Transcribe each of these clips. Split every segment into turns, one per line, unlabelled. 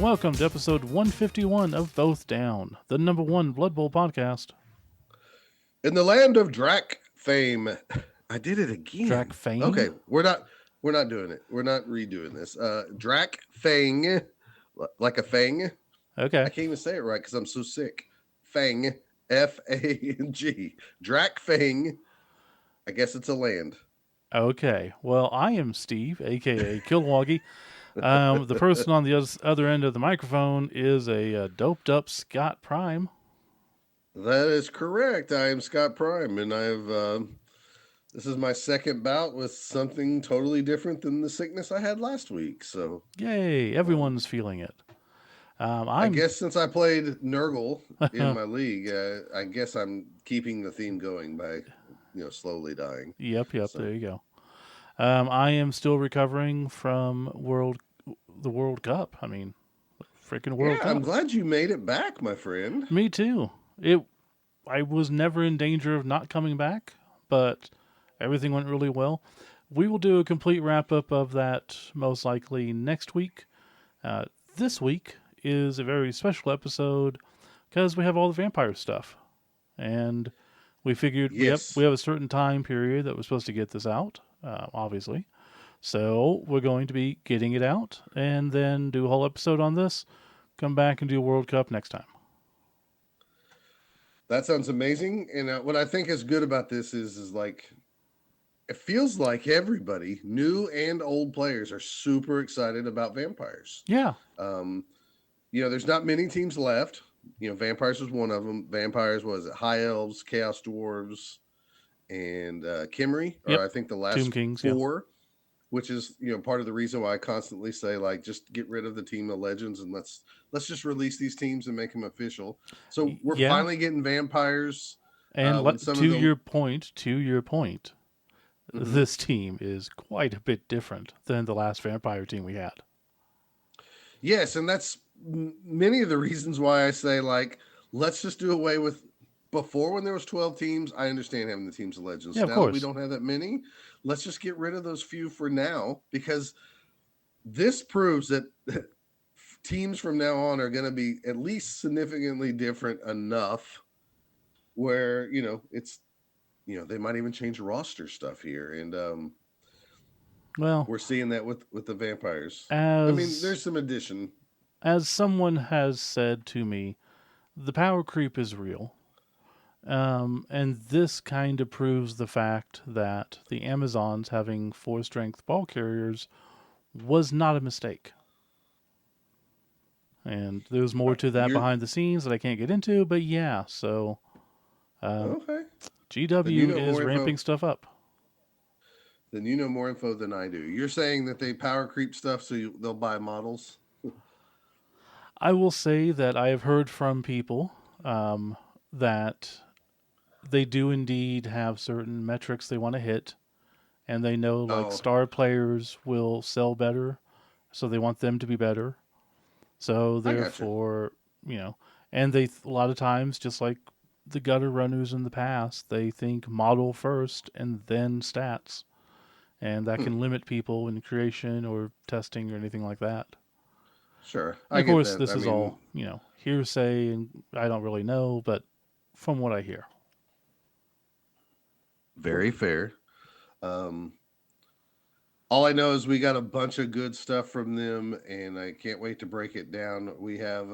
welcome to episode 151 of Both Down, the number one Blood Bowl podcast.
In the land of Drac fame, I did it again.
Drac Fame?
Okay, we're not doing it. We're not redoing this. Drac Fang, like a fang.
Okay.
I can't even say it right because I'm so sick. Fang, Fang. Drac Fang. I guess it's a land.
Okay. Well, I am Steve, aka Kilwoggy. The person on the other end of the microphone is a doped up Scott Prime.
That is correct. I am Scott Prime, and this is my second bout with something totally different than the sickness I had last week. So,
Yay! Everyone's feeling it.
I guess since I played Nurgle in my league, I guess I'm keeping the theme going by, slowly dying.
Yep.
So.
There you go. I am still recovering from the World Cup. I mean, freaking World Cup.
I'm glad you made it back, my friend.
Me too. I was never in danger of not coming back, but everything went really well. We will do a complete wrap up of that most likely next week. This week is a very special episode because we have all the vampire stuff. And we figured
Yes.
we have a certain time period that we're supposed to get this out, obviously. So we're going to be getting it out and then do a whole episode on this. Come back and do World Cup next time.
That sounds amazing. And what I think is good about this is like, it feels like everybody, new and old players, are super excited about vampires.
Yeah.
There's not many teams left. Vampires was one of them. Vampires was it High Elves, Chaos Dwarves, and Kimmery,
Yep.
or I think the last
Tomb Kings,
four, which is part of the reason why I constantly say like just get rid of the team of legends and let's just release these teams and make them official. So we're finally getting vampires.
And to your point,
mm-hmm.
This team is quite a bit different than the last vampire team we had.
Yes, and that's many of the reasons why I say like let's just do away with. Before, when there was 12 teams, I understand having the teams of legends.
Yeah,
now that we don't have that many, let's just get rid of those few for now, because this proves that teams from now on are going to be at least significantly different enough where, it's, they might even change roster stuff here. And we're seeing that with the vampires. There's some addition.
As someone has said to me, the power creep is real. And this kind of proves the fact that the Amazons having 4-strength ball carriers was not a mistake. And there's more to that behind the scenes that I can't get into, but yeah, so
okay.
GW is ramping stuff up.
Then you know more info than I do. You're saying that they power creep stuff so they'll buy models?
I will say that I have heard from people that they do indeed have certain metrics they want to hit, and they know like star players will sell better, so they want them to be better. So therefore, and they a lot of times, just like the gutter runners in the past, they think model first and then stats, and that can limit people in creation or testing or anything like that.
Sure.
Of course, this is all, hearsay, and I don't really know, but from what I hear.
Very fair. All I know is we got a bunch of good stuff from them, and I can't wait to break it down. We have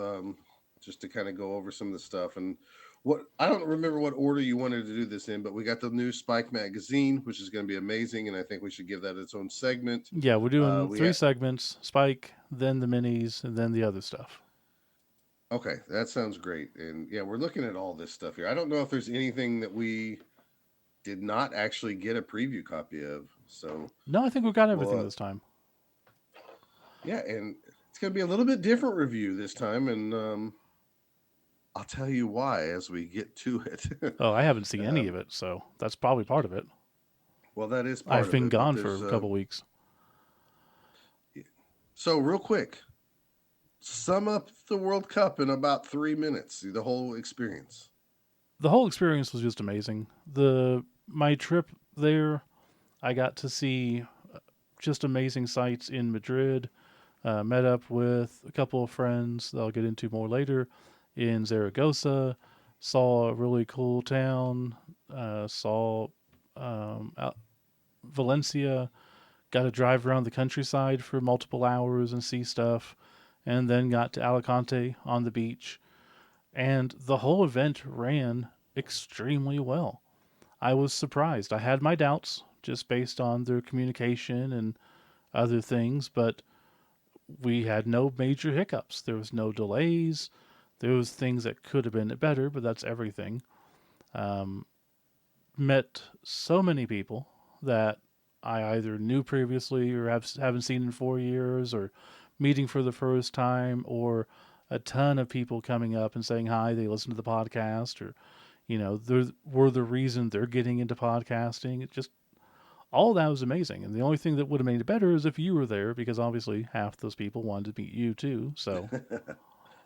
just to kind of go over some of the stuff, and what I don't remember what order you wanted to do this in, but we got the new Spike magazine, which is going to be amazing, and I think we should give that its own segment.
Yeah, we're doing 3 segments: Spike, then the minis, and then the other stuff.
Okay, that sounds great. And yeah, we're looking at all this stuff here. I don't know if there's anything that we did not actually get a preview copy of. So
no, I think we got everything this time.
Yeah, and it's going to be a little bit different review this time, and I'll tell you why as we get to it.
Oh, I haven't seen any of it, so that's probably part of it.
Well, that is part of it.
I've been gone for a couple weeks.
So real quick, sum up the World Cup in about 3 minutes, the whole experience.
The whole experience was just amazing. My trip there, I got to see just amazing sights in Madrid. Met up with a couple of friends that I'll get into more later in Zaragoza. Saw a really cool town. Saw Valencia. Got to drive around the countryside for multiple hours and see stuff. And then got to Alicante on the beach. And the whole event ran extremely well. I was surprised. I had my doubts just based on their communication and other things, but we had no major hiccups. There was no delays. There was things that could have been better, but that's everything. Um, Met so many people that I either knew previously or haven't seen in 4 years, or meeting for the first time, or a ton of people coming up and saying hi. They listen to the podcast, or they were the reason they're getting into podcasting. It just all that was amazing. And the only thing that would have made it better is if you were there, because obviously half those people wanted to meet you too. So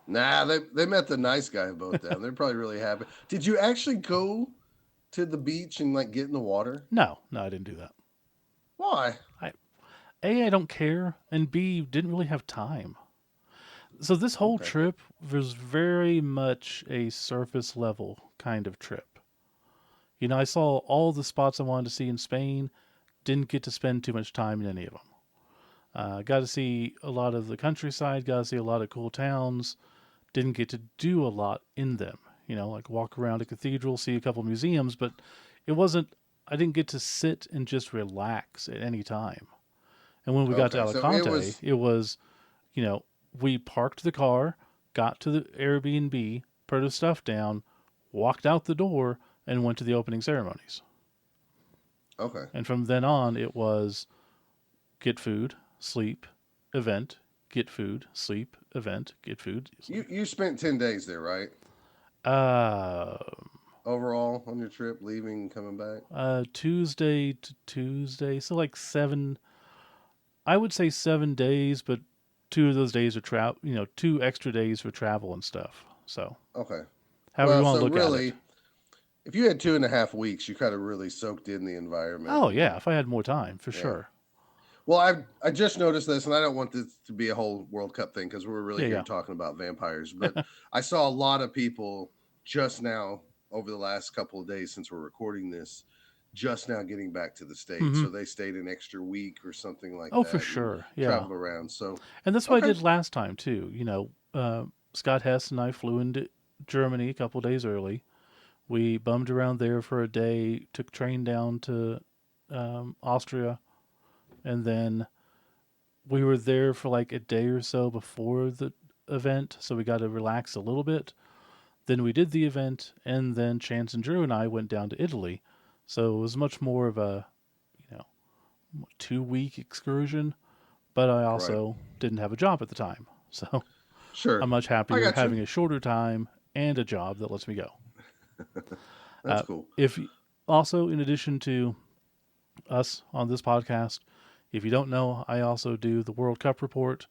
Nah, they met the nice guy both down. They're probably really happy. Did you actually go to the beach and like get in the water?
no, no, I didn't do that.
Why?
I A, I don't care, and B, didn't really have time. So this whole
Okay.
trip was very much a surface level kind of trip. I saw all the spots I wanted to see in Spain, didn't get to spend too much time in any of them. Got to see a lot of the countryside, got to see a lot of cool towns, didn't get to do a lot in them. Like walk around a cathedral, see a couple museums, but it wasn't, I didn't get to sit and just relax at any time. And when we got to
Okay. So it
Alicante,
was
it was, you know, we parked the car, got to the Airbnb, put our stuff down, walked out the door, and went to the opening ceremonies.
okay.
And from then on, it was get food, sleep, event, get food, sleep, event, get food, sleep.
You spent 10 days there, right?
Uh,
Overall on your trip, leaving and coming back.
Tuesday to Tuesday, so like seven. I would say 7 days, but 2 of those days are travel. 2 extra days for travel and stuff. So,
Okay.
however you
Well,
want to
so
look at it.
really, if you had 2.5 weeks, you kind of really soaked in the environment.
Oh yeah,
And
if I had more time, for
yeah.
sure.
Well, I just noticed this, and I don't want this to be a whole World Cup thing because we're really
Yeah,
here
yeah.
talking about vampires. But I saw a lot of people just now over the last couple of days since we're recording this, just now getting back to the states.
hmm
So they stayed an extra week or something like
Oh, for
that and
sure. Yeah,
traveled around. So
and that's what I
okay,
did last time too. Scott Hess and I flew into Germany a couple days early. We bummed around there for a day, took train down to Austria, and then we were there for like a day or so before the event, so we got to relax a little bit. Then we did the event, and then Chance and Drew and I went down to Italy. So it was much more of a, you know, 2 week excursion, but I
right,
also didn't have a job at the time. So I'm
sure,
much
I
happier
got you.
having a shorter time and a job that lets me go.
That's
Uh,
cool.
if Also, in addition to us on this podcast, if you don't know, I also do the World Cup report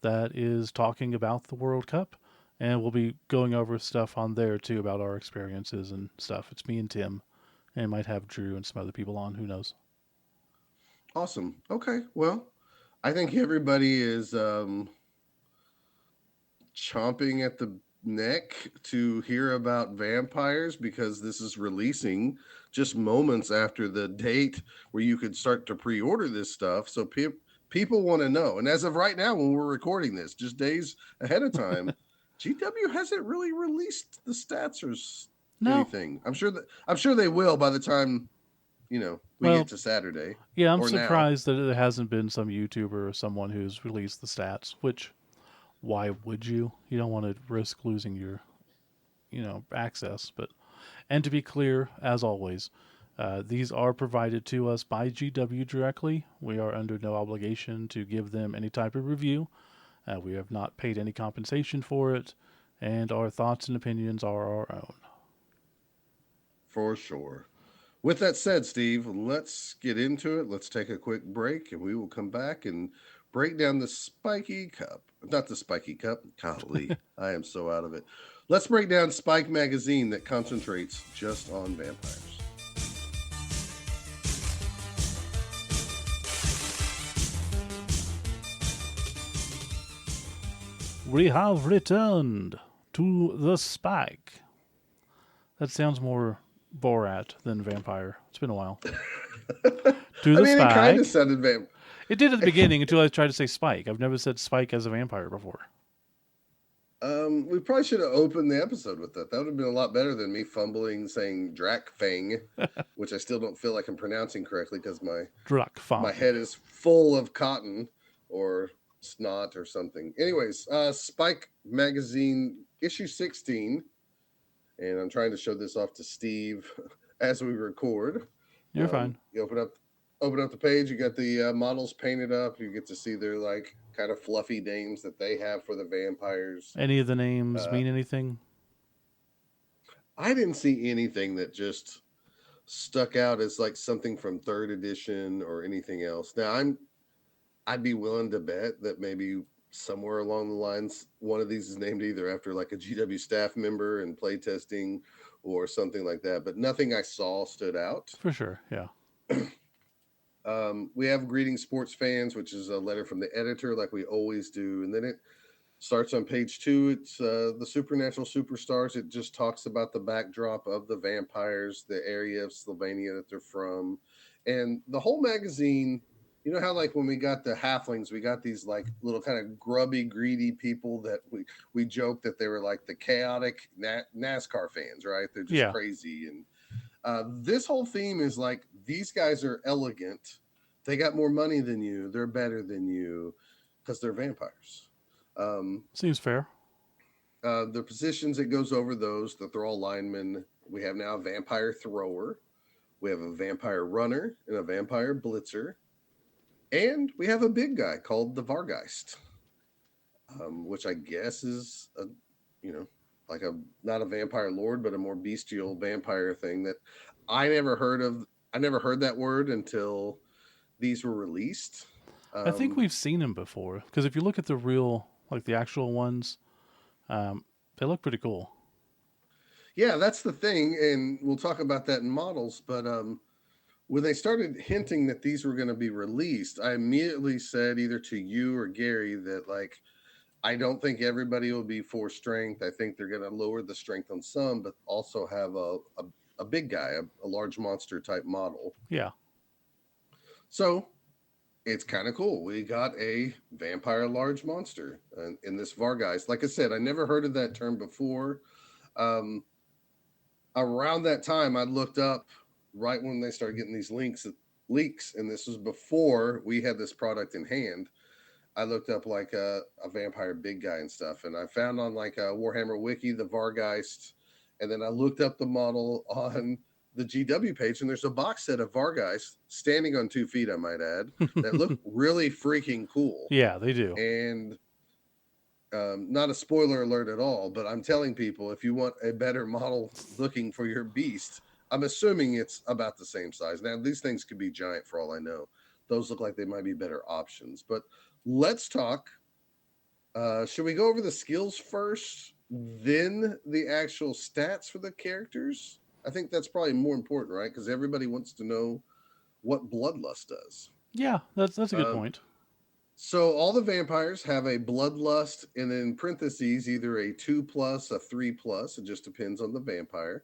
that is talking about the World Cup. And we'll be going over stuff on there too about our experiences and stuff. It's me and Tim, and might have Drew and some other people on. Who knows?
Awesome. Okay, well, I think everybody is chomping at the neck to hear about vampires because this is releasing just moments after the date where you could start to pre-order this stuff. So people want to know. And as of right now, when we're recording this, just days ahead of time, GW hasn't really released the stats or
No.
anything. I'm sure they will by the time we get
Well,
to Saturday
yeah, I'm
or now.
surprised that there hasn't been some YouTuber or someone who's released the stats. Which, why would you? You don't want to risk losing your, access. But and to be clear, as always, these are provided to us by GW directly. We are under no obligation to give them any type of review. We have not paid any compensation for it, and our thoughts and opinions are our own.
For sure. With that said, Steve, let's get into it. Let's take a quick break and we will come back and break down the spiky cup. Not the spiky cup. Golly, I am so out of it. Let's break down Spike magazine that concentrates just on vampires.
We have returned to the spike. That sounds more Borat than vampire. It's been a while. To
I
the
mean, it kind of
spike.
sounded
It did at the beginning until I tried to say spike. I've never said spike as a vampire before.
We probably should have opened the episode with that. That would have been a lot better than me fumbling saying Drakfang, which I still don't feel like I'm pronouncing correctly because my
Drakfang.
head is full of cotton or snot or something. Anyways, Spike magazine issue 16, and I'm trying to show this off to Steve as we record.
You're fine.
You open up the page. You got the models painted up. You get to see their like kind of fluffy names that they have for the vampires.
Any of the names
Uh,
mean anything?
I didn't see anything that just stuck out as like something from third edition or anything else. Now I'd be willing to bet that maybe somewhere along the lines one of these is named either after like a GW staff member and playtesting or something like that. But nothing I saw stood out.
For sure, yeah.
We have greeting sports fans, which is a letter from the editor, like we always do, and then it starts on page 2. It's the supernatural superstars. It just talks about the backdrop of the vampires, the area of Slovenia that they're from, and the whole magazine. You know how like when we got the halflings, we got these like little kind of grubby, greedy people that we joked that they were like the chaotic NASCAR fans, right? They're just
Yeah.
crazy. And this whole theme is like these guys are elegant. They got more money than you. They're better than you because they're vampires.
Seems fair.
The positions it goes over those that they're all linemen. We have now a vampire thrower. We have a vampire runner and a vampire blitzer. And we have a big guy called the Vargeist, which I guess is a, you know, like a not a vampire lord, but a more bestial vampire thing that I never heard of. I never heard that word until these were released.
I think
Um,
we've seen him before because if you look at the real, like the actual ones, they look pretty cool.
yeah, that's the thing, and we'll talk about that in models. But when they started hinting that these were going to be released, I immediately said either to you or Gary that like I don't think everybody will be 4 strength. I think they're going to lower the strength on some, but also have a big guy, a large monster type model.
Yeah.
So it's kind of cool. We got a vampire large monster in this Vargeist. Like I said, I never heard of that term before. Um, Around that time, I looked up right when they started getting these leaks, and this was before we had this product in hand. I looked up like a vampire big guy and stuff, and I found on like a Warhammer wiki the Vargeist, and then I looked up the model on the GW page, and there's a box set of Vargeist standing on 2 feet, I might add, that look really freaking cool.
Yeah, they do.
And not a spoiler alert at all, but I'm telling people if you want a better model looking for your beast, I'm assuming it's about the same size. Now, these things could be giant for all I know. Those look like they might be better options. But let's talk. Should we go over the skills first, then the actual stats for the characters? I think that's probably more important, right? Because everybody wants to know what Bloodlust does.
Yeah, that's a good
Um,
point.
so all the vampires have a bloodlust, and then parentheses either a 2+, a 3+. It just depends on the vampire.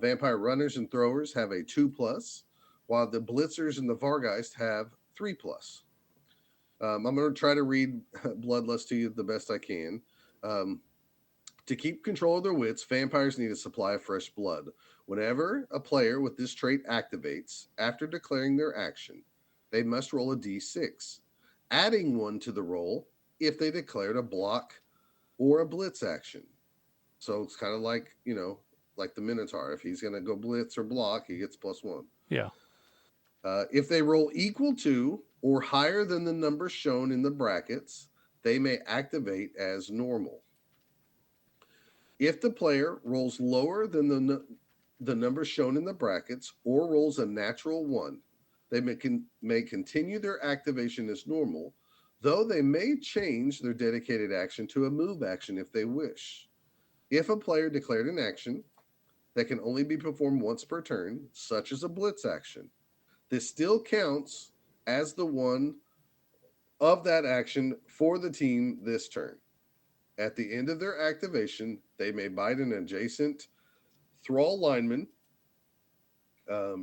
Vampire runners and throwers have a 2+, while the blitzers and the Vargeist have 3+. I'm going to try to read bloodlust to you the best I can. Um, to keep control of their wits, vampires need a supply of fresh blood. Whenever a player with this trait activates, after declaring their action, they must roll a d6, adding one to the roll if they declared a block or a blitz action. So it's kind of like, like the Minotaur. If he's going to go blitz or block, he gets +1.
Yeah.
If they roll equal to or higher than the number shown in the brackets, they may activate as normal. If the player rolls lower than the number shown in the brackets or rolls a natural 1, they may continue their activation as normal, though they may change their dedicated action to a move action if they wish. If a player declared an action that can only be performed once per turn, such as a blitz action, this still counts as the one of that action for the team this turn. At the end of their activation, they may bite an adjacent thrall lineman,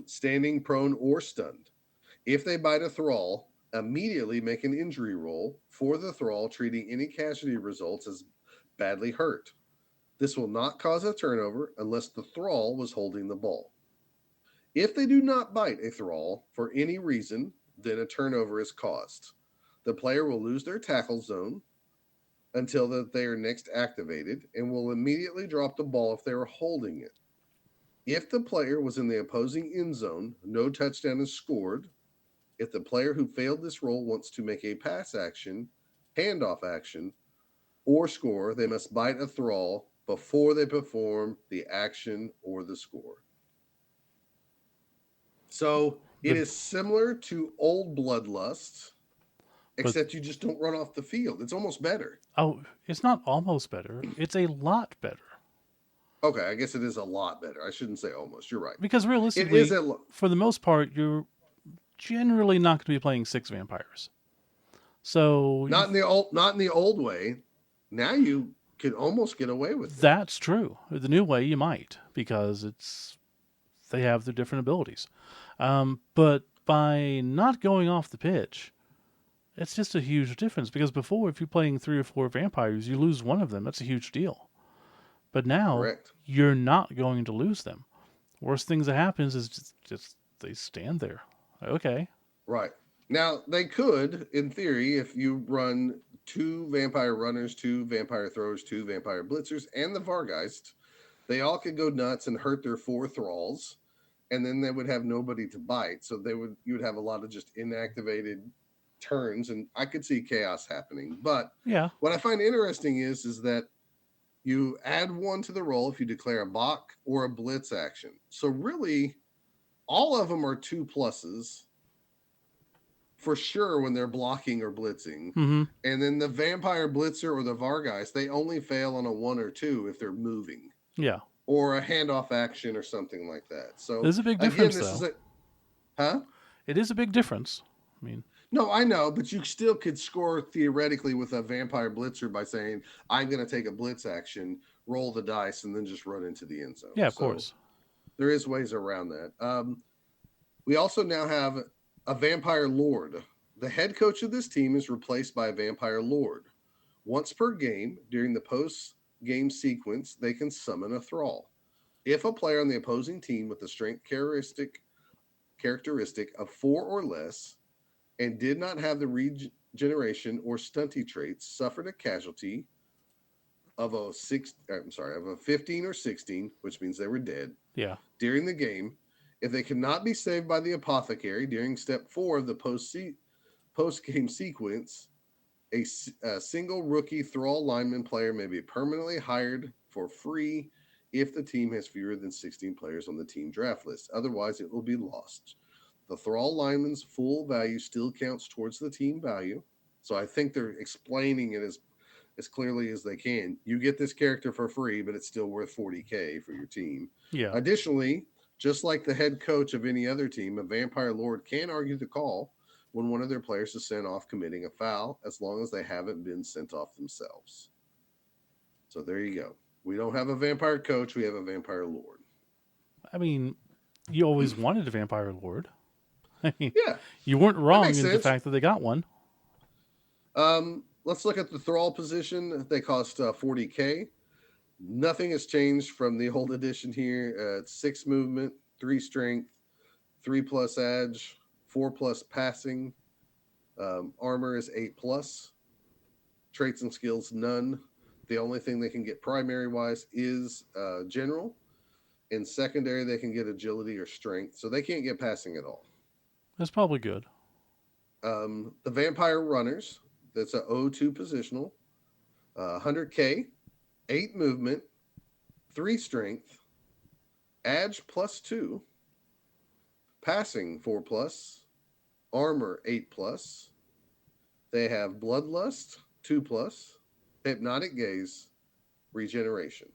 standing, prone, or stunned. If they bite a thrall, immediately make an injury roll for the thrall, treating any casualty results as badly hurt. This will not cause a turnover unless the thrall was holding the ball. If they do not bite a thrall for any reason, then a turnover is caused. The player will lose their tackle zone until that they are next activated and will immediately drop the ball if they are holding it. If the player was in the opposing end zone, no touchdown is scored. If the player who failed this roll wants to make a pass action, handoff action, or score, they must bite a thrall before they perform the action or the score. So it
The
is similar to Old Bloodlust,
but
except you just don't run off the field. It's almost better.
oh, it's not almost better. It's a lot better
Okay, I guess it is a lot better. I shouldn't say almost. You're right.
because
It is
realistically, for the most part, you're generally not going to be playing six vampires. So
not in the old way. Now you can almost get away with it.
that's true. The new way you might because it's they have their different abilities. But by not going off the pitch, it's just a huge difference because before, if you're playing three or four vampires, you lose one of them. That's a huge deal. But now
Correct.
you're not going to lose them. Worst things that happens is just they stand there. Okay.
Right. Now, they could, in theory, if you run two vampire runners, two vampire throwers, two vampire blitzers, and the Vargeist, they all could go nuts and hurt their four thralls, and then they would have nobody to bite. So you would have a lot of just inactivated turns, and I could see chaos happening. But
Yeah.
what I find interesting is that you add one to the roll if you declare a Bach or a blitz action. So really, all of them are two pluses for sure when they're blocking or blitzing.
Mm-hmm.
And then the vampire blitzer or the Vargeist, they only fail on a one or two if they're moving
Yeah.
or a handoff action or something like that. So
There's a big
again,
difference,
this is
though.
a huh?
It is a big difference. I mean,
No, I know, but you still could score theoretically with a vampire blitzer by saying, I'm going to take a blitz action, roll the dice, and then just run into the end zone.
yeah, of
So
course.
there is ways around that. We also now have a vampire lord. The head coach of this team is replaced by a vampire lord. Once per game during the post game sequence, they can summon a thrall. If a player on the opposing team with a strength characteristic of four or less and did not have the regeneration or stunty traits suffered a casualty of a 15 or 16, which means they were dead
Yeah.
during the game. If they cannot be saved by the apothecary during step 4 of the post game sequence, a single rookie thrall lineman player may be permanently hired for free if the team has fewer than 16 players on the team draft list. Otherwise, it will be lost. The thrall lineman's full value still counts towards the team value. So I think they're explaining it as clearly as they can. You get this character for free, but it's still worth 40K for your team.
Yeah.
Additionally, just like the head coach of any other team, a vampire lord can argue the call when one of their players is sent off committing a foul, as long as they haven't been sent off themselves. So there you go. We don't have a vampire coach, we have a vampire lord.
I mean, you always wanted a vampire lord. I mean,
Yeah,
you weren't
that
wrong
makes
in the
sense.
fact that they got one.
Let's look at the thrall position. They cost 40K. Nothing has changed from the old edition here. It's 6 movement, 3 strength, 3 plus edge, 4 plus passing. Armor is 8 plus. Traits and skills, none. The only thing they can get primary wise is general. In secondary, they can get agility or strength. So they can't get passing at all.
That's probably good.
The vampire runners, that's a O2 positional. 100K, 8 movement, 3 strength, edge plus 2, passing 4 plus, armor 8 plus. They have bloodlust 2 plus, hypnotic gaze, regeneration.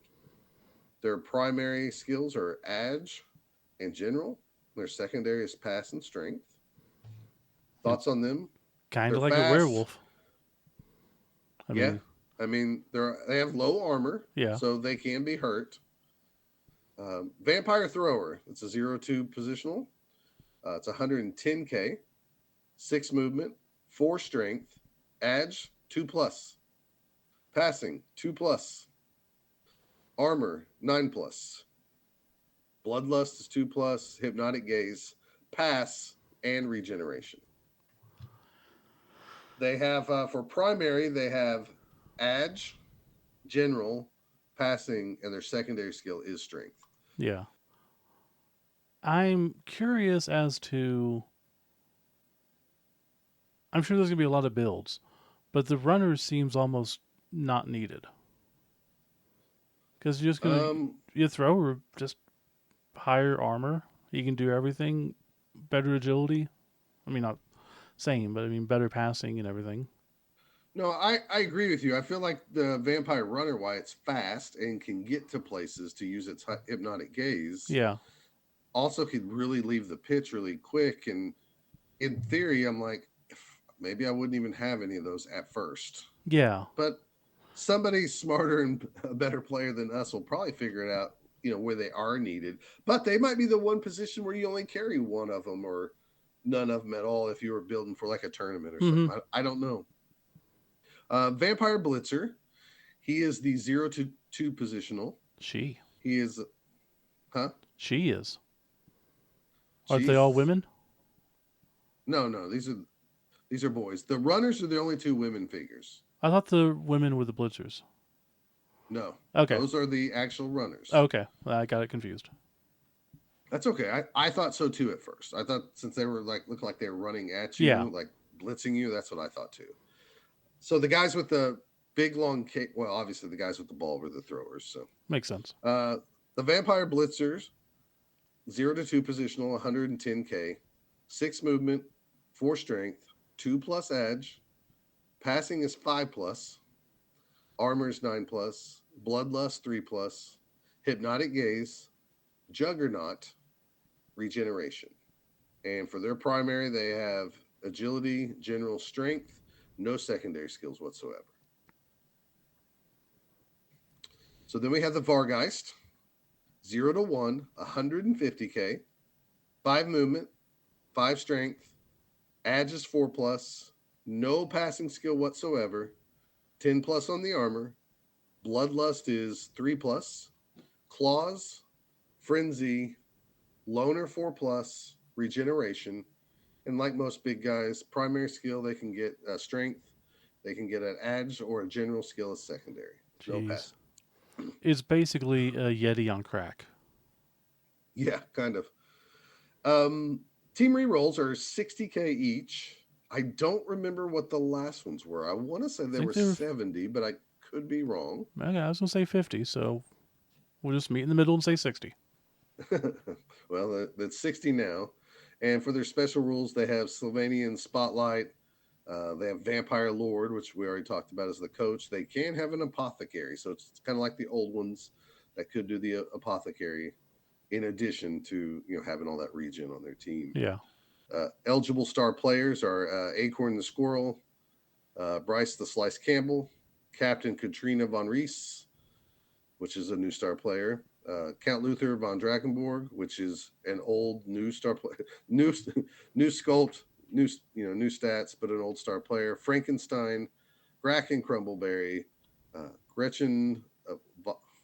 Their primary skills are edge and general. Their secondary is pass and strength.
It's
Thoughts on them?
kind
They're
of like a
fast.
werewolf. I
Yeah.
mean,
I mean, they have low armor,
Yeah.
so they can be hurt. Vampire Thrower. It's a 0-2 positional. It's 110k, 6 movement, 4 strength, edge 2+, passing 2+, armor 9+, bloodlust is 2+, hypnotic gaze, pass, and regeneration. They have for primary they have edge, general, passing, and their secondary skill is strength.
Yeah. I'm curious as to. I'm sure there's gonna be a lot of builds, but the runners seems almost not needed because you're just gonna
Um,
you throw or just higher armor. You can do everything, better agility. I mean, not same, but I mean better passing and everything.
no, I agree with you. I feel like the vampire runner, why it's fast and can get to places to use its hypnotic gaze,
Yeah.
also could really leave the pitch really quick. And in theory, I'm like, maybe I wouldn't even have any of those at first.
Yeah.
But somebody smarter and a better player than us will probably figure it out, where they are needed. But they might be the one position where you only carry one of them or none of them at all if you were building for like a tournament or
Mm-hmm.
something. I don't know. Vampire Blitzer. He is the 0-2 positional.
She.
He is, huh?
She is. Are they all
Jesus.
women?
No, no, these are boys. The runners are the only two women figures.
I thought the women were the blitzers.
No,
Okay.
those are the actual runners.
Okay. I got it confused.
That's okay. I thought so too at first. I thought since they were like looked like they were running at
Yeah.
you, like blitzing you, that's what I thought too. So the guys with the big long cape, well, obviously the guys with the ball were the throwers. So
Makes sense.
the vampire blitzers, 0-2 positional, 110k, 6 movement, 4 strength, 2+ edge, passing is 5+, armor is 9+, bloodlust 3+, hypnotic gaze, juggernaut, regeneration. And for their primary, they have agility, general strength, no secondary skills whatsoever. So then we have the Vargeist, 0-1, 150k, 5 movement, 5 strength, edge is 4+, no passing skill whatsoever, 10+ on the armor, bloodlust is 3+, claws, frenzy, loner 4+, regeneration, and like most big guys, primary skill they can get strength, they can get an edge or a general skill as secondary. No
Jeez.
passing.
It's basically a Yeti on crack.
Yeah, kind of. Um, team rerolls are 60k each. I don't remember what the last ones were. I want to say
I
they
think
were
they were.
70, but I could be wrong.
Okay, I was gonna say 50, so we'll just meet in the middle and say 60.
Well, that's 60 now. And for their special rules, they have Slovenian Spotlight. They have Vampire Lord, which we already talked about as the coach. They can have an apothecary, so it's kind of like the old ones that could do the apothecary in addition to having all that regen on their team.
Yeah.
Eligible star players are Acorn the Squirrel, Bryce the Slice Campbell, Captain Katrina von Rees, which is a new star player, Count Luther von Drakenborg, which is an old new star player, new new sculpt, new stats, but an old star player. Frankenstein, Bracken Crumbleberry, Gretchen,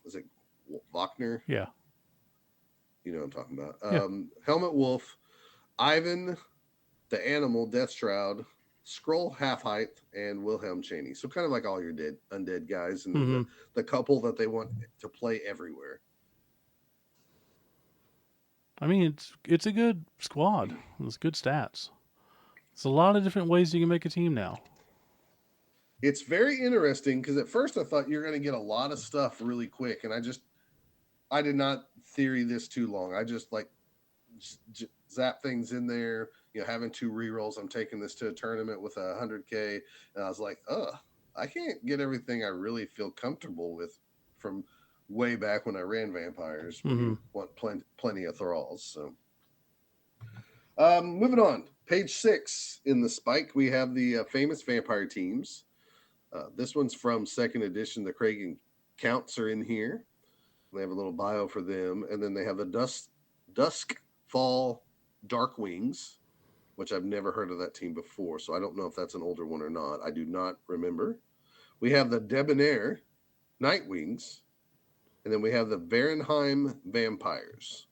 is it Wagner?
Yeah.
You know what I'm talking about.
Yeah.
Helmet Wolf, Ivan, the Animal, Death Shroud, Scroll Half Height, and Wilhelm Cheney. So kind of like all your dead undead guys, and then
Mm-hmm.
the couple that they want to play everywhere.
I mean, it's a good squad. It's good stats. It's a lot of different ways you can make a team now.
It's very interesting because at first I thought you're going to get a lot of stuff really quick, and I did not theory this too long. I just like zap things in there. Having two rerolls. I'm taking this to a tournament with 100k, and I was like, I can't get everything I really feel comfortable with from way back when I ran vampires. When
Mm-hmm.
you want plenty of thralls. So, moving on, page 6 in the spike, we have the famous vampire teams. This one's from second edition. The Kragan counts are in here. They have a little bio for them, and then they have the Dusk Fall Dark Wings, which I've never heard of that team before, so I don't know if that's an older one or not. I do not remember. We have the Debonair Night Wings, and then we have the Varenheim Vampires.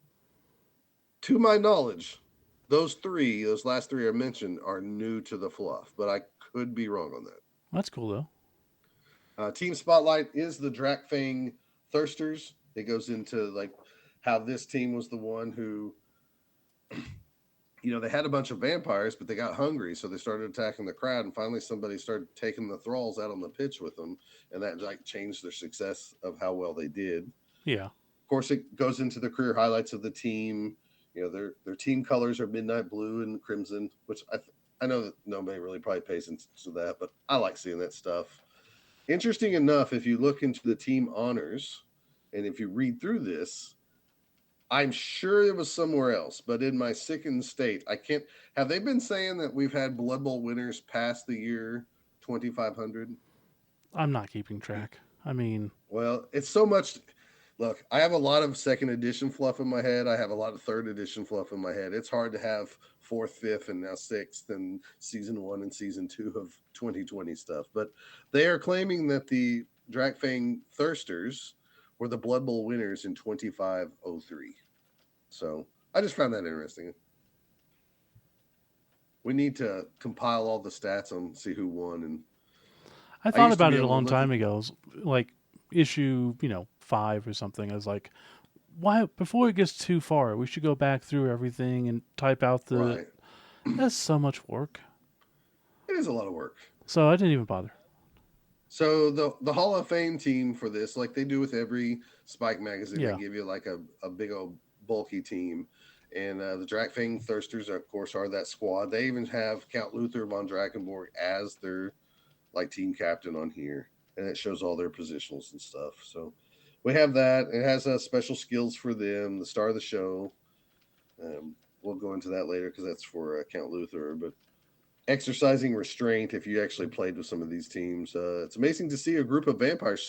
To my knowledge, those last three I mentioned, are new to the fluff, but I could be wrong on that.
That's cool though.
Team Spotlight is the Drakfang Thirsters. It goes into like how this team was the one who, they had a bunch of vampires, but they got hungry, so they started attacking the crowd, and finally somebody started taking the thralls out on the pitch with them, and that like changed their success of how well they did.
Yeah.
Of course, it goes into the career highlights of the team. Their team colors are midnight blue and crimson, which I know that nobody really probably pays attention to that, but I like seeing that stuff. Interesting enough, if you look into the team honors, and if you read through this, I'm sure it was somewhere else, but in my sickened state, I can't. Have they been saying that we've had Blood Bowl winners past the year 2500?
I'm not keeping track. I mean,
Well, it's so much. Look, I have a lot of second edition fluff in my head. I have a lot of third edition fluff in my head. It's hard to have fourth, fifth, and now sixth, and season one and season two of 2020 stuff. But they are claiming that the Drakfang Thirsters were the Blood Bowl winners in 2503. So I just found that interesting. We need to compile all the stats and see who won. And
I
I
thought
used to
about
be
it a
able to
long
look at
time ago. It was like issue, 5 or something. I was like, why before it gets too far, we should go back through everything and type out the
right.
that's so much work.
It is a lot of work.
So I didn't even bother.
So the Hall of Fame team for this, like they do with every Spike magazine, they
Yeah.
give you like a big old bulky team. And the Drakfang Thirsters, of course, are that squad. They even have Count Luther von Drakenborg as their like team captain on here, and it shows all their positionals and stuff. So we have that. It has special skills for them. The star of the show. We'll go into that later because that's for Count Luther. But exercising restraint, if you actually played with some of these teams, it's amazing to see a group of vampires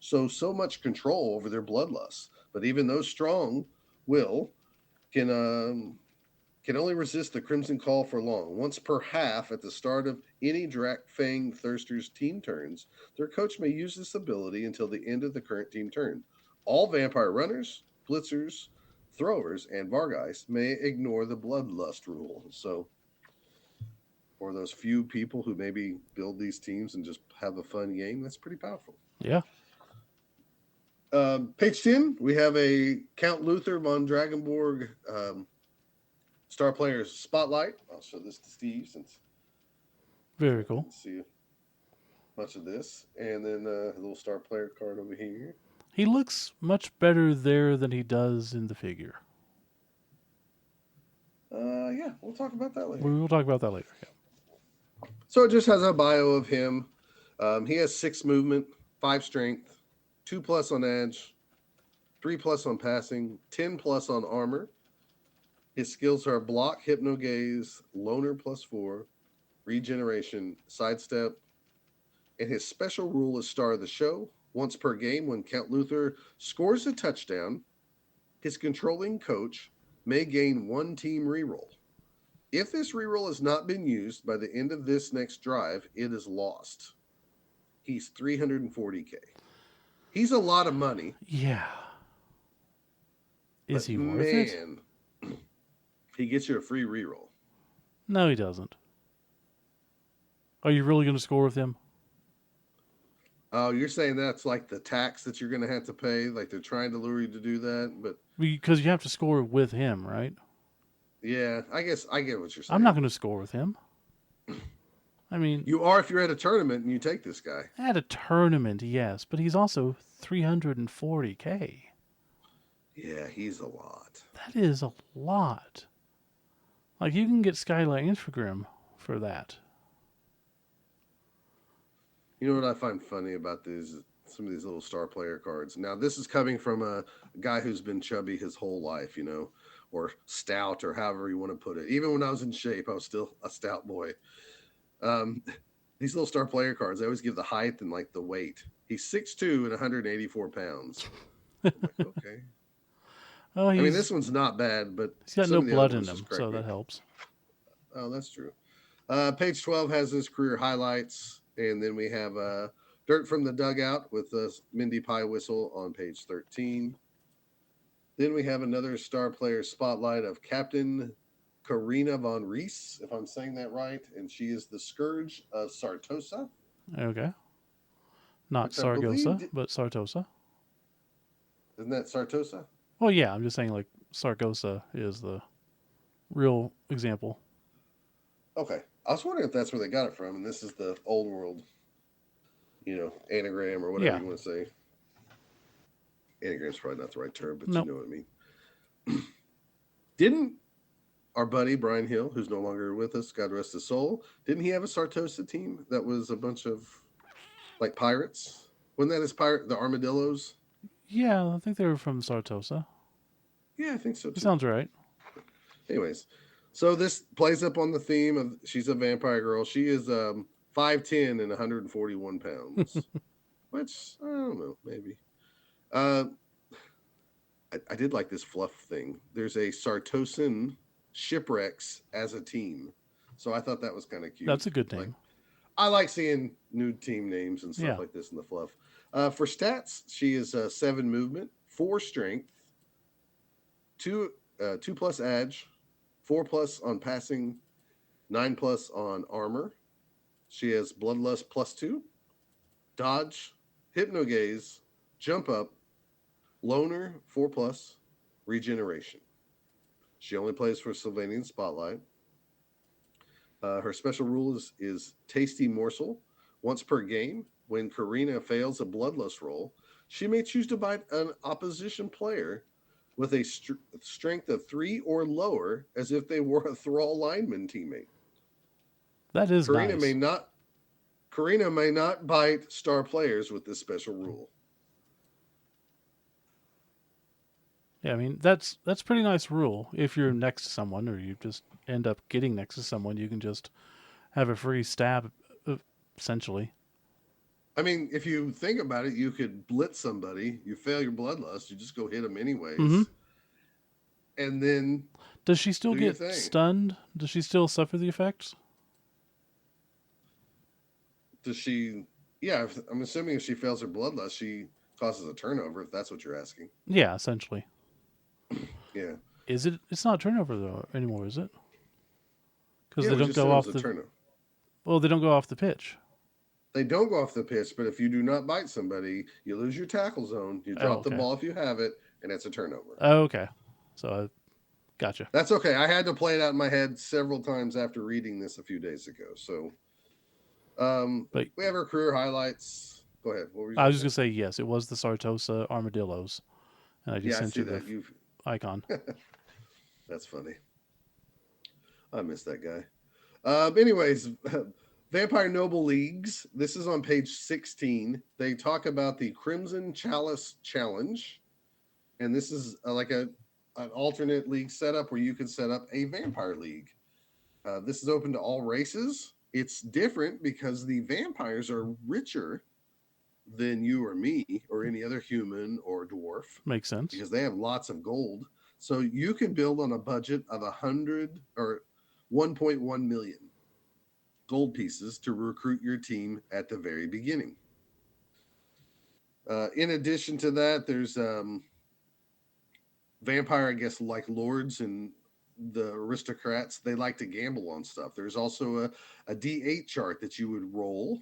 so much control over their bloodlust. But even those strong will can can only resist the Crimson Call for long. Once per half at the start of any Drakfang Thirsters team turns, their coach may use this ability until the end of the current team turn. All vampire runners, blitzers, throwers, and Vargeist may ignore the bloodlust rule. So, for those few people who maybe build these teams and just have a fun game, that's pretty powerful.
Yeah.
Page 10, we have a Count Luther von Dragonborg star players spotlight. I'll show this to Steve since I
Very cool.
didn't see much of this. And then a little star player card over here.
He looks much better there than he does in the figure.
Yeah, we'll talk about that later.
We will talk about that later. Yeah.
So it just has a bio of him. He has 6 movement, 5 strength, 2 plus on edge, 3 plus on passing, 10 plus on armor. His skills are block, hypno gaze, loner +4, regeneration, sidestep, and his special rule is star of the show. Once per game, when Count Luther scores a touchdown, his controlling coach may gain 1 team reroll. If this reroll has not been used by the end of this next drive, it is lost. He's 340K. He's a lot of money.
Yeah. Is
But
he worth it?
man, he gets you a free reroll.
No, he doesn't. Are you really going to score with him?
Oh, you're saying that's like the tax that you're going to have to pay? Like they're trying to lure you to do that? But
Because you have to score with him, right?
yeah, I guess I get what you're
I'm not
saying.
going to score with him. I mean,
You are if you're at a tournament and you take this guy.
at a tournament, yes, but he's also 340K.
Yeah, he's a lot.
That is a lot. Like, you can get Skylight Infogrim for that.
You know what I find funny about these some of these little star player cards. Now, this is coming from a guy who's been chubby his whole life, or stout, or however you want to put it. Even when I was in shape, I was still a stout boy. Um, these little star player cards, I always give the height and like the weight. He's 6'2" and 184 pounds. I'm like, okay.
Oh,
I mean, this one's not bad, but
he's got
some
no
of the other
blood in
ones just
him,
crack
so
me.
that helps.
Oh, that's true. Page 12 has his career highlights, and then we have Dirt from the Dugout with the Mindy Pie whistle on page 13. Then we have another star player spotlight of Captain Karina von Rees, if I'm saying that right, and she is the Scourge of Sartosa,
Okay. Not
which I believe
Sargosa, but Sartosa.
isn't that Sartosa?
Well, yeah, I'm just saying like Sargosa is the real example.
Okay, I was wondering if that's where they got it from, and this is the old world, anagram or whatever
Yeah.
you want to say. Anagram's probably not the right term, but you
Nope.
know what I mean. Didn't our buddy Brian Hill, who's no longer with us, God rest his soul, didn't he have a Sartosa team that was a bunch of like pirates? Wasn't that his pirate, the Armadillos?
Yeah, I think they were from Sartosa.
Yeah, I think so
That
too.
sounds right.
Anyways, so this plays up on the theme of she's a vampire girl. She is 5'10" and 141 pounds, which I don't know, maybe. Uh, I did like this fluff thing. There's a Sartosan shipwrecks as a team, so I thought that was kind of
That's
cute.
a good
Like
name.
I like seeing new team names and stuff
Yeah.
like this in the fluff. For stats, she is 7 movement, 4 strength, two plus edge, 4+ on passing, 9+ on armor. She has bloodlust +2, dodge, hypnogaze, jump up, loner 4+, regeneration. She only plays for Sylvanian Spotlight. Her special rule is Tasty Morsel. Once per game, when Karina fails a bloodlust roll, she may choose to bite an opposition player with a strength of 3 or lower as if they were a Thrall lineman teammate.
That is
Karina may
nice.
not Karina may not bite star players with this special rule.
Yeah, I mean that's pretty nice rule. If you're next to someone, or you just end up getting next to someone, you can just have a free stab, essentially.
I mean, if you think about it, you could blitz somebody, you fail your bloodlust, you just go hit them
Mm-hmm.
anyways, and then
Does she still
do your
get
thing.
stunned? Does she still suffer the effects?
Does she? Yeah, I'm assuming if she fails her bloodlust, she causes a turnover. If that's what you're asking.
Yeah, essentially.
Yeah,
Is it? It's not turnover though anymore, is it? Because
yeah.
they
We
don't
just said
go
it was
off
a
the.
turnover.
Well, they don't go off the pitch.
They don't go off the pitch, but if you do not bite somebody, you lose your tackle zone. You
Oh,
drop the
okay.
ball if you have it, and it's a turnover.
Oh, okay. So I gotcha.
That's okay. I had to play it out in my head several times after reading this a few days ago. So
But
we have our career highlights. Go ahead. What were you
I
gonna
was just
say?
gonna say yes. It was the Sartosa armadillos, and I just
Yeah, I
sent
see
you the
that. You've
icon.
That's funny. I miss that guy. Anyways, Vampire Noble Leagues. This is on page 16. They talk about the Crimson Chalice Challenge, and this is like an alternate league setup where you can set up a vampire league. This is open to all races. It's different because the vampires are richer than you or me or any other human or dwarf
Makes sense.
because they have lots of gold. So you can build on a budget of 100 or 1.1 million gold pieces to recruit your team at the very beginning. In addition to that, there's vampire, I guess, like lords and the aristocrats. They like to gamble on stuff. There's also a D8 chart that you would roll,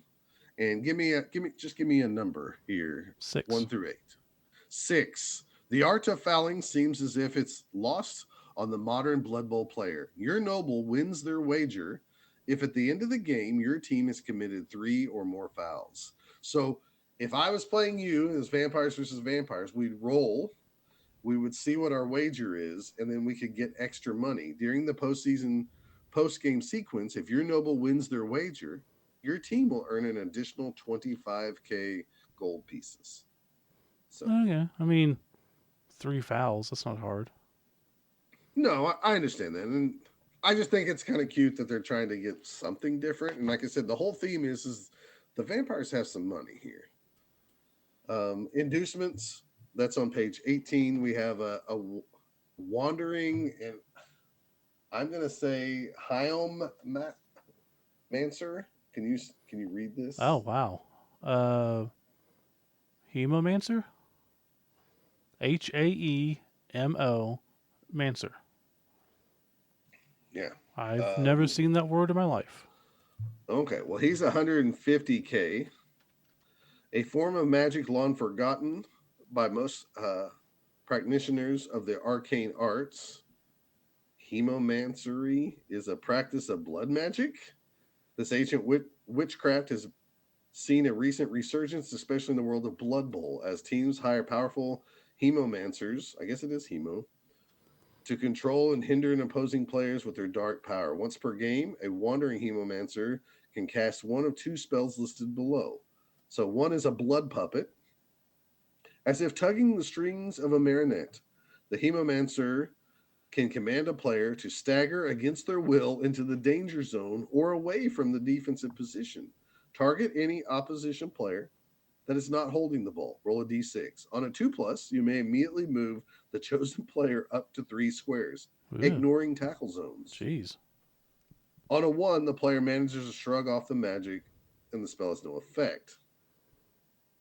and give me a number here,
6.
1 through 8. 6. The art of fouling seems as if it's lost on the modern Blood Bowl player. Your noble wins their wager if at the end of the game your team has committed 3 or more fouls. So if I was playing you as vampires versus vampires, we'd roll, we would see what our wager is, and then we could get extra money during the postseason post game sequence. If your noble wins their wager, your team will earn an additional 25K gold pieces. So
Okay. I mean, 3 fouls. That's not hard.
no, I understand that, and I just think it's kind of cute that they're trying to get something different. And like I said, the whole theme is the vampires have some money here. Inducements, that's on page 18. We have a wandering, and I'm going to say Hyom Mancer. Can you read
Oh
this?
wow. Uh, Hemomancer. Haemo Mancer.
Yeah.
I've never
Um,
seen that word in my life.
okay. Well, he's 150K. A form of magic long forgotten by most practitioners of the arcane arts. Hemomancery is a practice of blood magic. This ancient witchcraft has seen a recent resurgence, especially in the world of Blood Bowl, as teams hire powerful hemomancers, I guess it is hemo, to control and hinder an opposing players with their dark power. Once per game, a wandering hemomancer can cast one of two spells listed below. So one is a blood puppet, as if tugging the strings of a marionette. The hemomancer can command a player to stagger against their will into the danger zone or away from the defensive position. Target any opposition player that is not holding the ball. Roll a d6. On a 2 plus, you may immediately move the chosen player up to 3 squares,
Ooh,
ignoring tackle zones.
jeez.
On a 1, the player manages to shrug off the magic and the spell has no effect.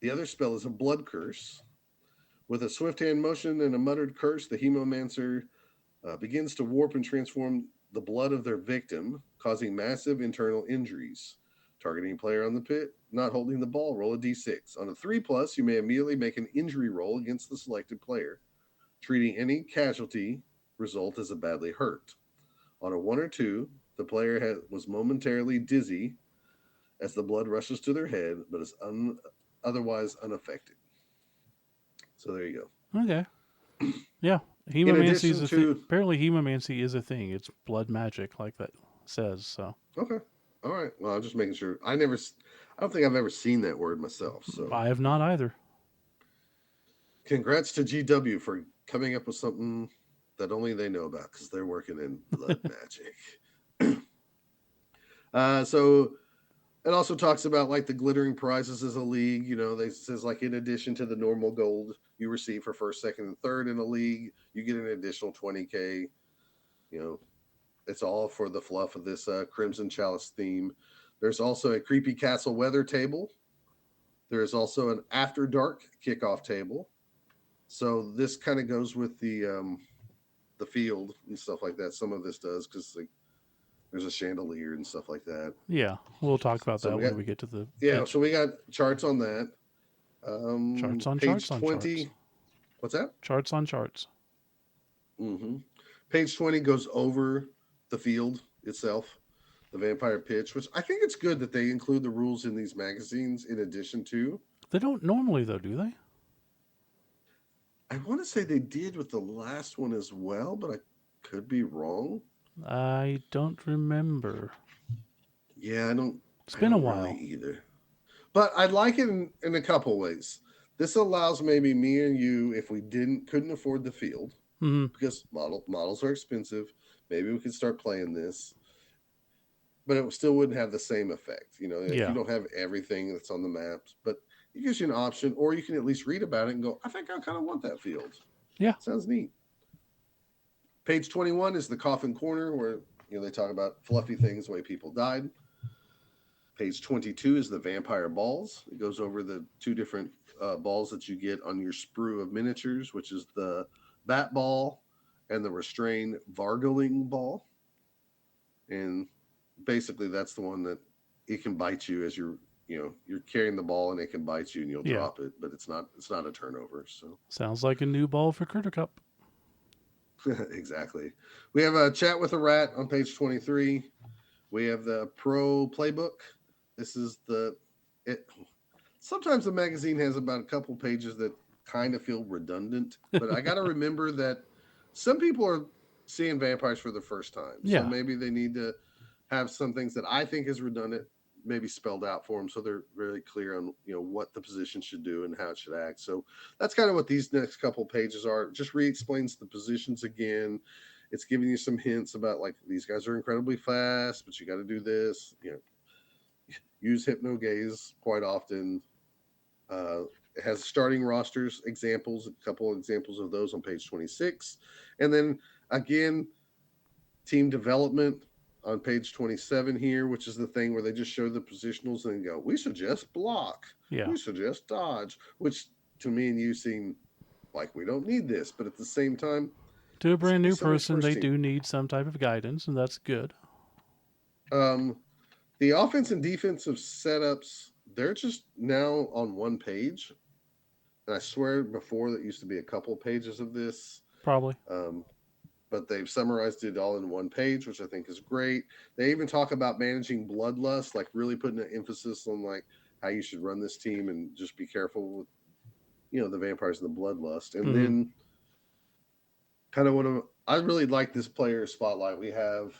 The other spell is a blood curse. With a swift hand motion and a muttered curse, the hemomancer begins to warp and transform the blood of their victim, causing massive internal injuries. Targeting player on the pit, not holding the ball, roll a d6. On a 3 plus, you may immediately make an injury roll against the selected player, treating any casualty result as a badly hurt. On a 1 or 2, the player was momentarily dizzy as the blood rushes to their head, but is otherwise unaffected. So there you
Okay. Yeah.
go. In
Hemomancy is
addition
a thing.
to,
Apparently, hemomancy is a thing. It's blood magic, like that says. So
okay, all right. Well, I'm just making sure. I don't think I've ever seen that word myself. So,
I have not either.
congrats to GW for coming up with something that only they know about because they're working in blood magic. So it also talks about like the glittering prizes as a league. You know, they says like in addition to the normal gold you receive for first, second, and third in a league, you get an additional 20K. You know, it's all for the fluff of this Crimson Chalice theme. There's also a creepy castle weather table. There is also an after dark kickoff table. So this kind of goes with the field and stuff like that. Some of this does because like there's a chandelier and stuff like that.
Yeah, we'll talk about
So
that
we
when
got
we get to the
yeah.
pitch.
So we got charts on that.
Charts on
Page
charts on charts.
20. What's that?
Charts on charts.
Mm-hmm. Page 20 goes over the field itself, the vampire pitch, which I think it's good that they include the rules in these magazines in addition to.
They don't normally, though, do they?
I want to say they did with the last one as well, but I could be wrong.
I don't remember.
Yeah, I don't.
It's
I
been a
don't really
while.
either. But I like it in a couple ways. This allows maybe me and you, if we couldn't afford the field,
Hmm.
because models are expensive, maybe we could start playing this, but it still wouldn't have the same effect. You know, like you
Yeah.
don't have everything that's on the maps, but it gives you an option, or you can at least read about it and go, I think I kind of want that field.
Yeah.
Sounds neat. Page 21 is the coffin corner where they talk about fluffy things, the way people died. Page 22 is the vampire balls. It goes over the two different balls that you get on your sprue of miniatures, which is the bat ball and the restrained vargling ball. And basically, that's the one that it can bite you as you're carrying the ball and it can bite you and you'll
Yeah.
drop it, but it's not a turnover. So
Sounds like a new ball for Critter Cup.
exactly. We have a chat with a rat on page 23. We have the pro playbook. This is the it. Sometimes the magazine has about a couple pages that kind of feel redundant, but I got to remember that some people are seeing vampires for the first time, so
Yeah.
maybe they need to have some things that I think is redundant maybe spelled out for them so they're really clear on what the position should do and how it should act. So that's kind of what these next couple pages are. It just re-explains the positions again. It's giving you some hints about like these guys are incredibly fast, but you got to do this. Use hypno gaze quite often. It has starting rosters examples, a couple of examples of those on page 26, and then again team development on page 27 here, which is the thing where they just show the positionals and go, we suggest block,
Yeah.
we suggest dodge, which to me and you seem like we don't need this, but at the same time,
To a
it's
brand
going to be
new
somebody's
person,
first
they
team.
do need some type of guidance, and that's good.
Um, the offense and defensive setups, they're just now on one page. And I swear before that used to be a couple pages of this.
Probably.
Um, but they've summarized it all in one page, which I think is great. They even talk about managing bloodlust, like really putting an emphasis on like how you should run this team and just be careful with the vampires and the bloodlust. And
Hmm.
then kind of I really like this player spotlight. We have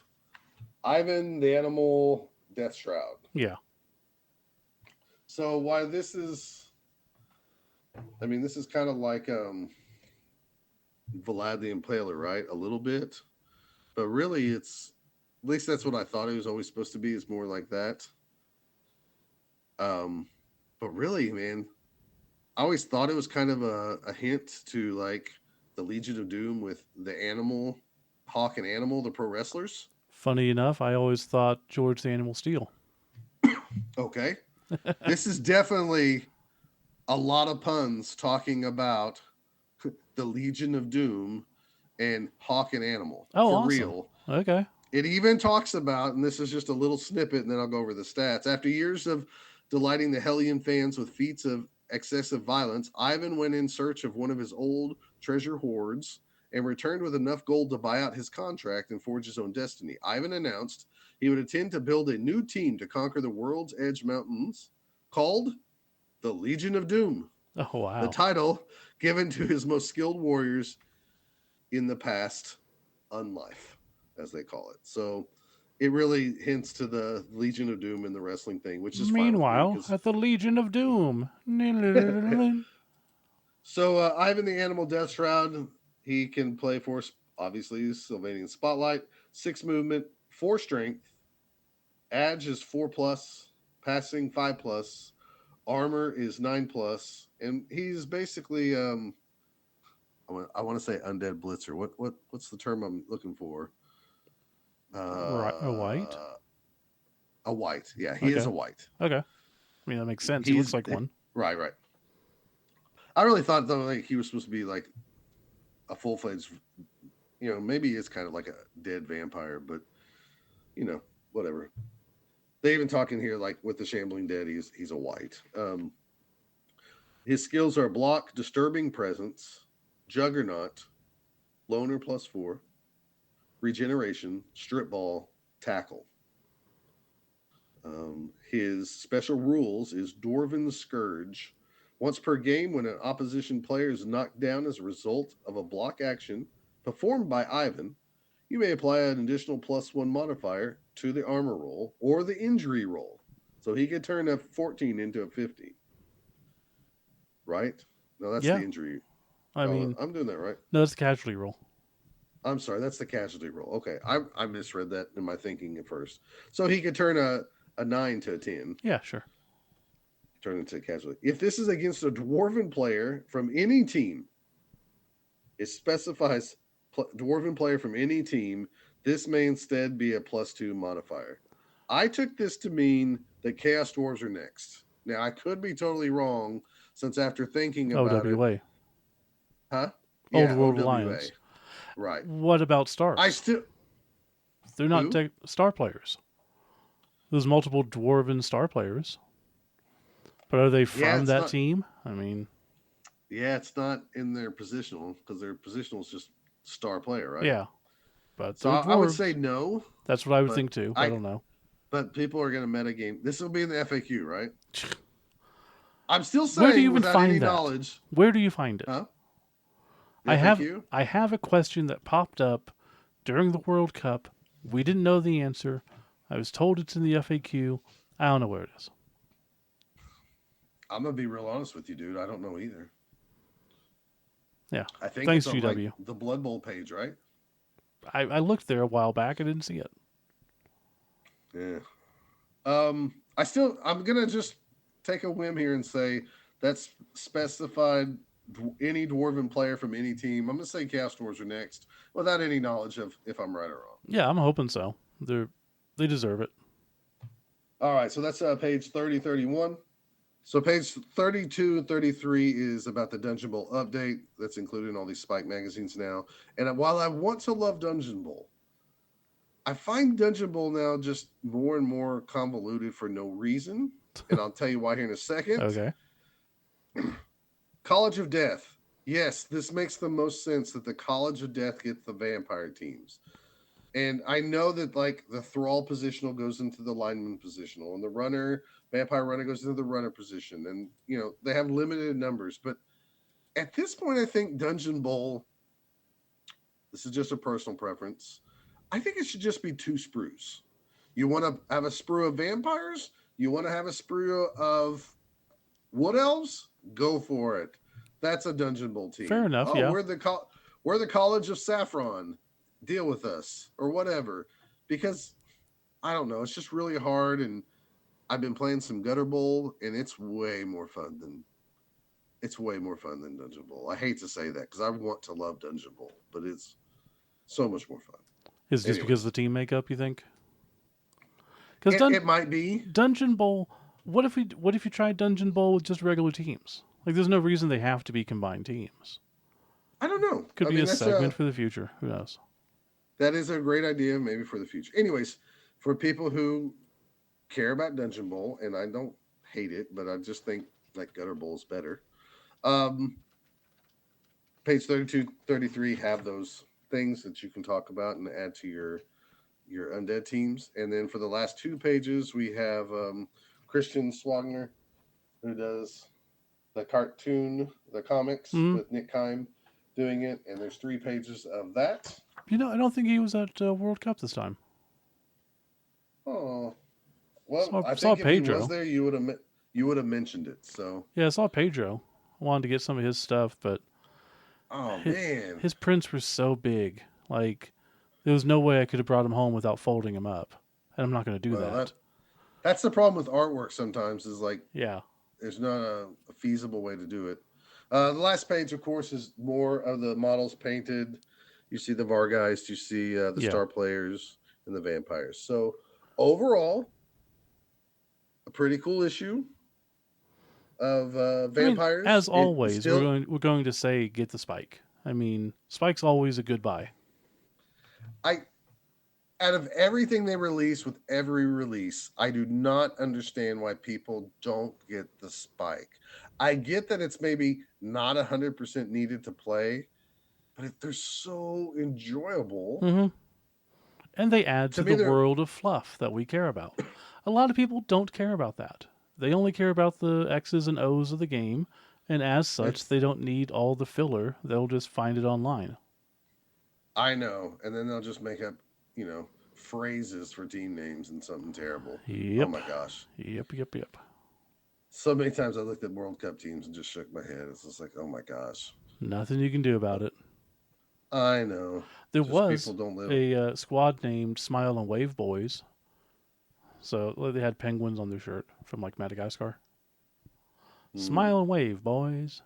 Ivan the Animal Death Shroud.
Yeah.
So why this is, I mean, this is kind of like Vlad the Impaler, right? A little bit, but really it's at least that's what I thought it was always supposed to be. Is more like that. Um, but really, man, I always thought it was kind of a hint to like the Legion of Doom with the Animal, Hawk and Animal, the pro wrestlers.
Funny enough, I always thought George the Animal Steel.
Okay, this is definitely a lot of puns talking about the Legion of Doom and Hawk and Animal
Oh,
for
awesome.
real.
Okay.
It even talks about, and this is just a little snippet, and then I'll go over the stats. After years of delighting the Hellion fans with feats of excessive violence, Ivan went in search of one of his old treasure hoards and returned with enough gold to buy out his contract and forge his own destiny. Ivan announced he would intend to build a new team to conquer the world's edge mountains called the Legion of Doom,
Oh,
the
wow.
title given to his most skilled warriors in the past unlife, as they call it. So it really hints to the Legion of Doom in the wrestling thing, which is fine with me
Meanwhile,
because.
at the Legion of Doom.
So Ivan the Animal Death Shroud, he can play for obviously Sylvanian Spotlight, 6 movement, 4 strength, Edge is 4 plus, passing 5 plus, armor is 9 plus, and he's basically I want to say undead blitzer. What's the term I'm looking for?
Right. A white?
Uh, a white. Yeah, he is
Okay.
a white.
Okay. I mean, that makes sense. He
He's
looks like one.
right, right. I really thought though like he was supposed to be like a full fledged. Maybe it's kind of like a dead vampire, but you know, whatever. They even talk in here like with the shambling dead, he's a white. His skills are block, disturbing presence, juggernaut, loner +4, regeneration, strip ball, tackle. His special rules is Dwarven Scourge. Once per game, when an opposition player is knocked down as a result of a block action performed by Ivan, you may apply an additional +1 modifier to the armor roll or the injury roll. So he could turn a 14 into a 15. Right? No, that's the
Yeah.
injury.
I
Oh,
mean,
I'm doing that right.
no, it's a casualty roll.
I'm sorry, that's the casualty roll. Okay, I misread that in my thinking at first. So he could turn a 9 to a 10,
Yeah, sure.
turn into a casualty. If this is against a dwarven player from any team, it specifies dwarven player from any team. This may instead be a +2 modifier. I took this to mean that Chaos Dwarves are next. Now I could be totally wrong, since after thinking about it,
OWA.
huh?
Old
Yeah,
World
OWA.
Alliance.
Right.
What about
I
stars?
still
They're not
who?
star players. There's multiple dwarven star players. But are they
Yeah,
from
it's
that
not.
team? I mean,
Yeah, it's not in their positional because their positional is just star player, right?
yeah. But
So
they're
I would say
dwarves.
no,
That's what I would
but
think too. I
I
don't know.
but people are going to metagame. This will be in the FAQ, right? I'm still
Where do you
saying
even
without any
find that?
knowledge,
Where do you find it?
huh? The
I have
FAQ.
I have a question that popped up during the World Cup. We didn't know the answer. I was told it's in the FAQ. I don't know where it is.
I'm gonna be real honest with you, dude. I don't know either.
Yeah.
I think it's
Thanks,
on like
GW.
the Blood Bowl page, right?
I looked there a while back. I didn't see it.
Yeah. I'm gonna just take a whim here and say that's specified any dwarven player from any team. I'm gonna say Chaos Dwarves are next, without any knowledge of if I'm right or wrong.
Yeah, I'm hoping so. They deserve it.
All right, so that's page 30, 31. So page 32 and 33 is about the Dungeon Bowl update that's included in all these Spike magazines now. And while I want to love Dungeon Bowl, I find Dungeon Bowl now just more and more convoluted for no reason. And I'll tell you why here in a second.
Okay.
College of Death. Yes, this makes the most sense that the College of Death gets the vampire teams. And I know that like the thrall positional goes into the lineman positional, and the runner, vampire runner goes into the runner position. And they have limited numbers. But at this point, I think Dungeon Bowl, this is just a personal preference. I think it should just be two sprues. You want to have a sprue of vampires? You want to have a sprue of wood elves? Go for it. That's a Dungeon Bowl team.
Fair enough.
Oh,
Yeah.
we're the College of Saffron. Deal with us or whatever. Because I don't know, it's just really hard. And I've been playing some Gutter Bowl, and it's way more fun than Dungeon Bowl. I hate to say that because I want to love Dungeon Bowl, but it's so much more fun.
Is it just because
Anyways,
of the team makeup? You think? Because
it might be.
Dungeon Bowl. What if you tried Dungeon Bowl with just regular teams? Like, there's no reason they have to be combined teams.
I don't know.
Could
I
be
mean,
a segment for the future. Who knows?
that is a great idea, maybe for the future. Anyways, for people who care about Dungeon Bowl, and I don't hate it, but I just think like Gutter Bowl is better. Um, page 32, 33 have those things that you can talk about and add to your undead teams. And then for the last two pages, we have Christian Swagner, who does the comics
Mm.
with Nick Kime doing it. And there's 3 pages of that.
I don't think he was at World Cup this time.
Oh, well, I
Saw
think if he was
Pedro.
there, you would have mentioned it. So,
Yeah, I saw Pedro. I wanted to get some of his stuff, but
oh
his,
man,
his prints were so big. Like, there was no way I could have brought him home without folding him up. And I'm not going to do
well
that.
that's the problem with artwork. Sometimes is like
Yeah.
there's not a feasible way to do it. The last page, of course, is more of the models painted. You see the Vargeist, you see the
Yeah.
star players, and the vampires. So overall, a pretty cool issue of vampires.
As
It
always,
still,
we're going to say get the Spike. I mean, Spike's always a good buy.
I out of everything they release with every release, I do not understand why people don't get the Spike. I get that it's maybe not 100% needed to play, but they're so enjoyable.
Mm-hmm. And they add
To
to
me,
the
they're
world of fluff that we care about. A lot of people don't care about that. They only care about the X's and O's of the game, and as such,
it's
they don't need all the filler. They'll just find it online.
I know, and then they'll just make up, phrases for team names and something terrible. Oh
Yep.
my gosh.
Yep.
So many times I looked at World Cup teams and just shook my head. It's just like, oh my gosh.
Nothing you can do about it.
I know.
There
Just
was
people don't live.
a squad named Smile and Wave Boys. So they had penguins on their shirt from like Madagascar.
Mm,
Smile and wave, boys.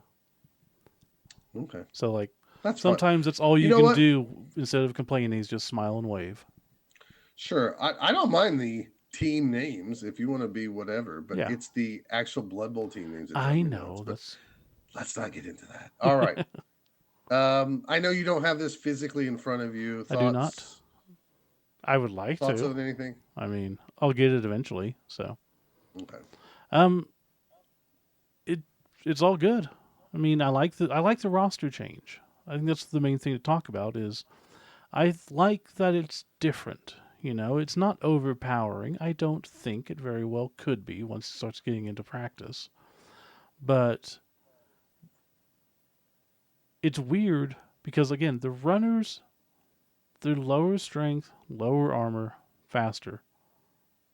okay.
So like
That's fine.
sometimes that's all
You
you
know
can
what?
do instead of complaining is just smile and wave.
Sure. I don't mind the team names if you want to be whatever, but
Yeah,
it's the actual Blood Bowl team names that drive
I
me nuts.
know.
But
That's
let's not get into that. All right. I know you don't have this physically in front of you.
I do not. I would like
Thoughts
to.
on anything?
I mean, I'll get it eventually. So,
Okay.
um, it it's all good. I mean, I like the roster change. I think that's the main thing to talk about. Is I like that it's different. It's not overpowering. I don't think it very well could be once it starts getting into practice. But it's weird because again, the runners, they're lower strength, lower armor, faster.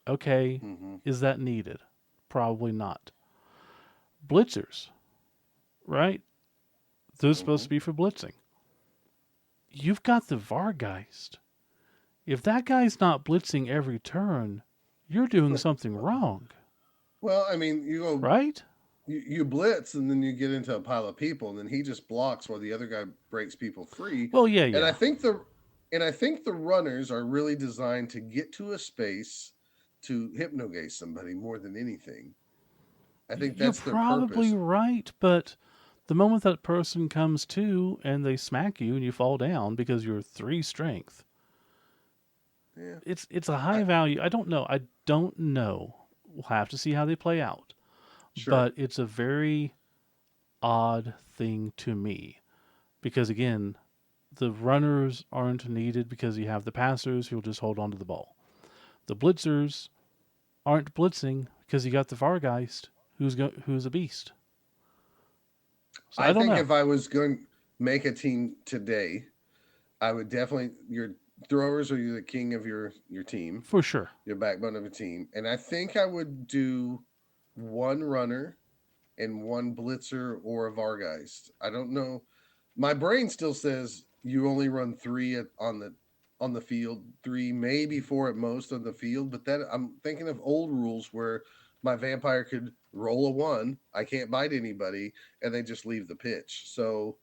Okay,
Mm-hmm.
is that needed? Probably not. Blitzers, right? They're
Mm-hmm.
supposed to be for blitzing. you've got the Vargeist. If that guy's not blitzing every turn, you're doing something wrong,
Well, I mean,
right?
you blitz and then you get into a pile of people and then he just blocks while the other guy breaks people free.
Well, yeah,
And I
yeah.
think the runners are really designed to get to a space to hypnogaze somebody more than anything. I think
You're
that's their
probably
purpose.
right, but the moment that person comes to and they smack you and you fall down because you're 3 strength,
Yeah.
it's a high
I
value. I don't know. I don't know. We'll have to see how they play out.
sure.
But it's a very odd thing to me because again, the runners aren't needed because you have the passers who'll just hold on to the ball. The blitzers aren't blitzing because you got the Vargeist who's a beast. So I
I
don't
think
know
if I was going to make a team today, I would definitely your throwers are the king of your team,
for sure.
your backbone of a team, and I think I would do one runner and one blitzer or a Vargeist. I don't know. My brain still says you only run three on the field, three maybe four at most on the field. But that I'm thinking of old rules where my vampire could roll a one, I can't bite anybody, and they just leave the pitch. So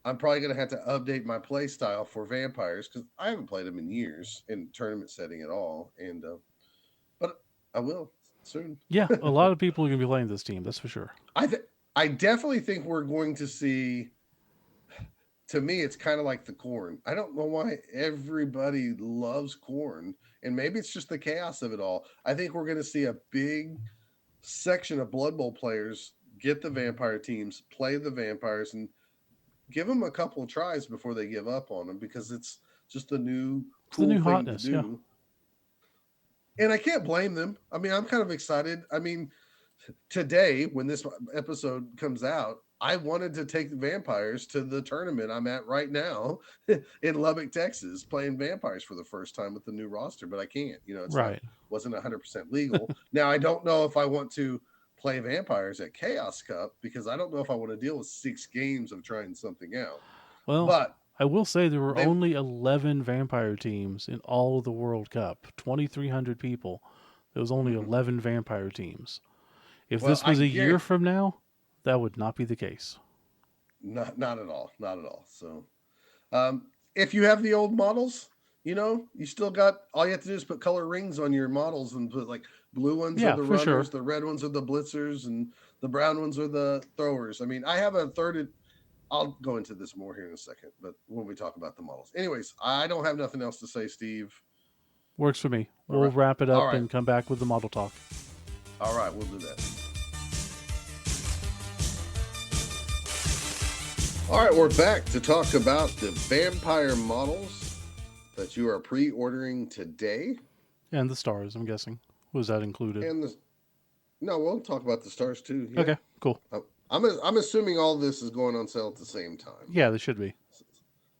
I'm probably going to have to update my play style for vampires because I haven't played them in years in tournament setting at all. And but I will soon.
Yeah, a lot of people are going to be playing this team. That's for sure.
I th- I definitely think we're going to see. To me, it's kind of like the corn. I don't know why everybody loves corn, and maybe it's just the chaos of it all. I think we're going to see a big section of Blood Bowl players get the vampire teams, play the vampires, and give them a couple of tries before they give up on them because it's just a new
It's the
cool
new
thing to
hotness. Yeah.
do. And I can't blame them. I mean, I'm kind of excited. I mean, today when this episode comes out, I wanted to take the vampires to the tournament I'm at right now in Lubbock, Texas, playing vampires for the first time with the new roster, but I can't. It's not
Right.
wasn't 100% legal. Now I don't know if I want to play vampires at Chaos Cup because I don't know if I want to deal with 6 games of trying something out.
Well,
But
I will say there were
they
only 11 vampire teams in all of the World Cup. 2,300 people. There was only
mhm.
11 vampire teams. If
Well,
this
I
was a year
guarantee
from now, that would not be the case.
not at all, not at all. So if you have the old models, you still got all you have to do is put color rings on your models and put like blue ones are
Yeah,
the
for
runners,
sure.
the red ones are the blitzers, and the brown ones are the throwers. I mean, I have a third. I'll go into this more here in a second, but when we talk about the models, anyways, I don't have nothing else to say, Steve.
Works for me.
All
We'll
right,
wrap it
all
up
right,
and come back with the model talk.
all right, we'll do that. All right, we're back to talk about the vampire models that you are pre-ordering today,
And the stars, I'm guessing. Was that included?
and the no, we'll talk about the stars too. Yeah,
Okay, cool.
I'm assuming all this is going on sale at the same time.
Yeah, they should be.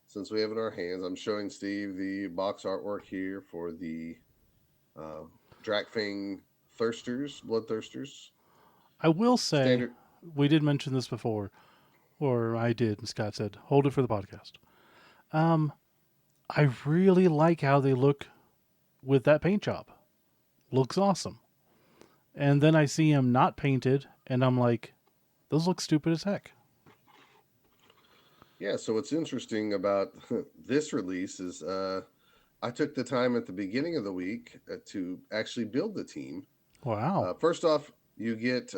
Since we have it in our hands, I'm showing Steve the box artwork here for the uh, Drakfang Thirsters, Bloodthirsters.
I will say,
Standard.
we did mention this before, or I did, and Scott said, hold it for the podcast. Um, I really like how they look with that paint job. Looks awesome. And then I see him not painted, and I'm like, those look stupid as heck.
Yeah, so what's interesting about this release is I took the time at the beginning of the week to actually build the team.
Wow.
First off, you get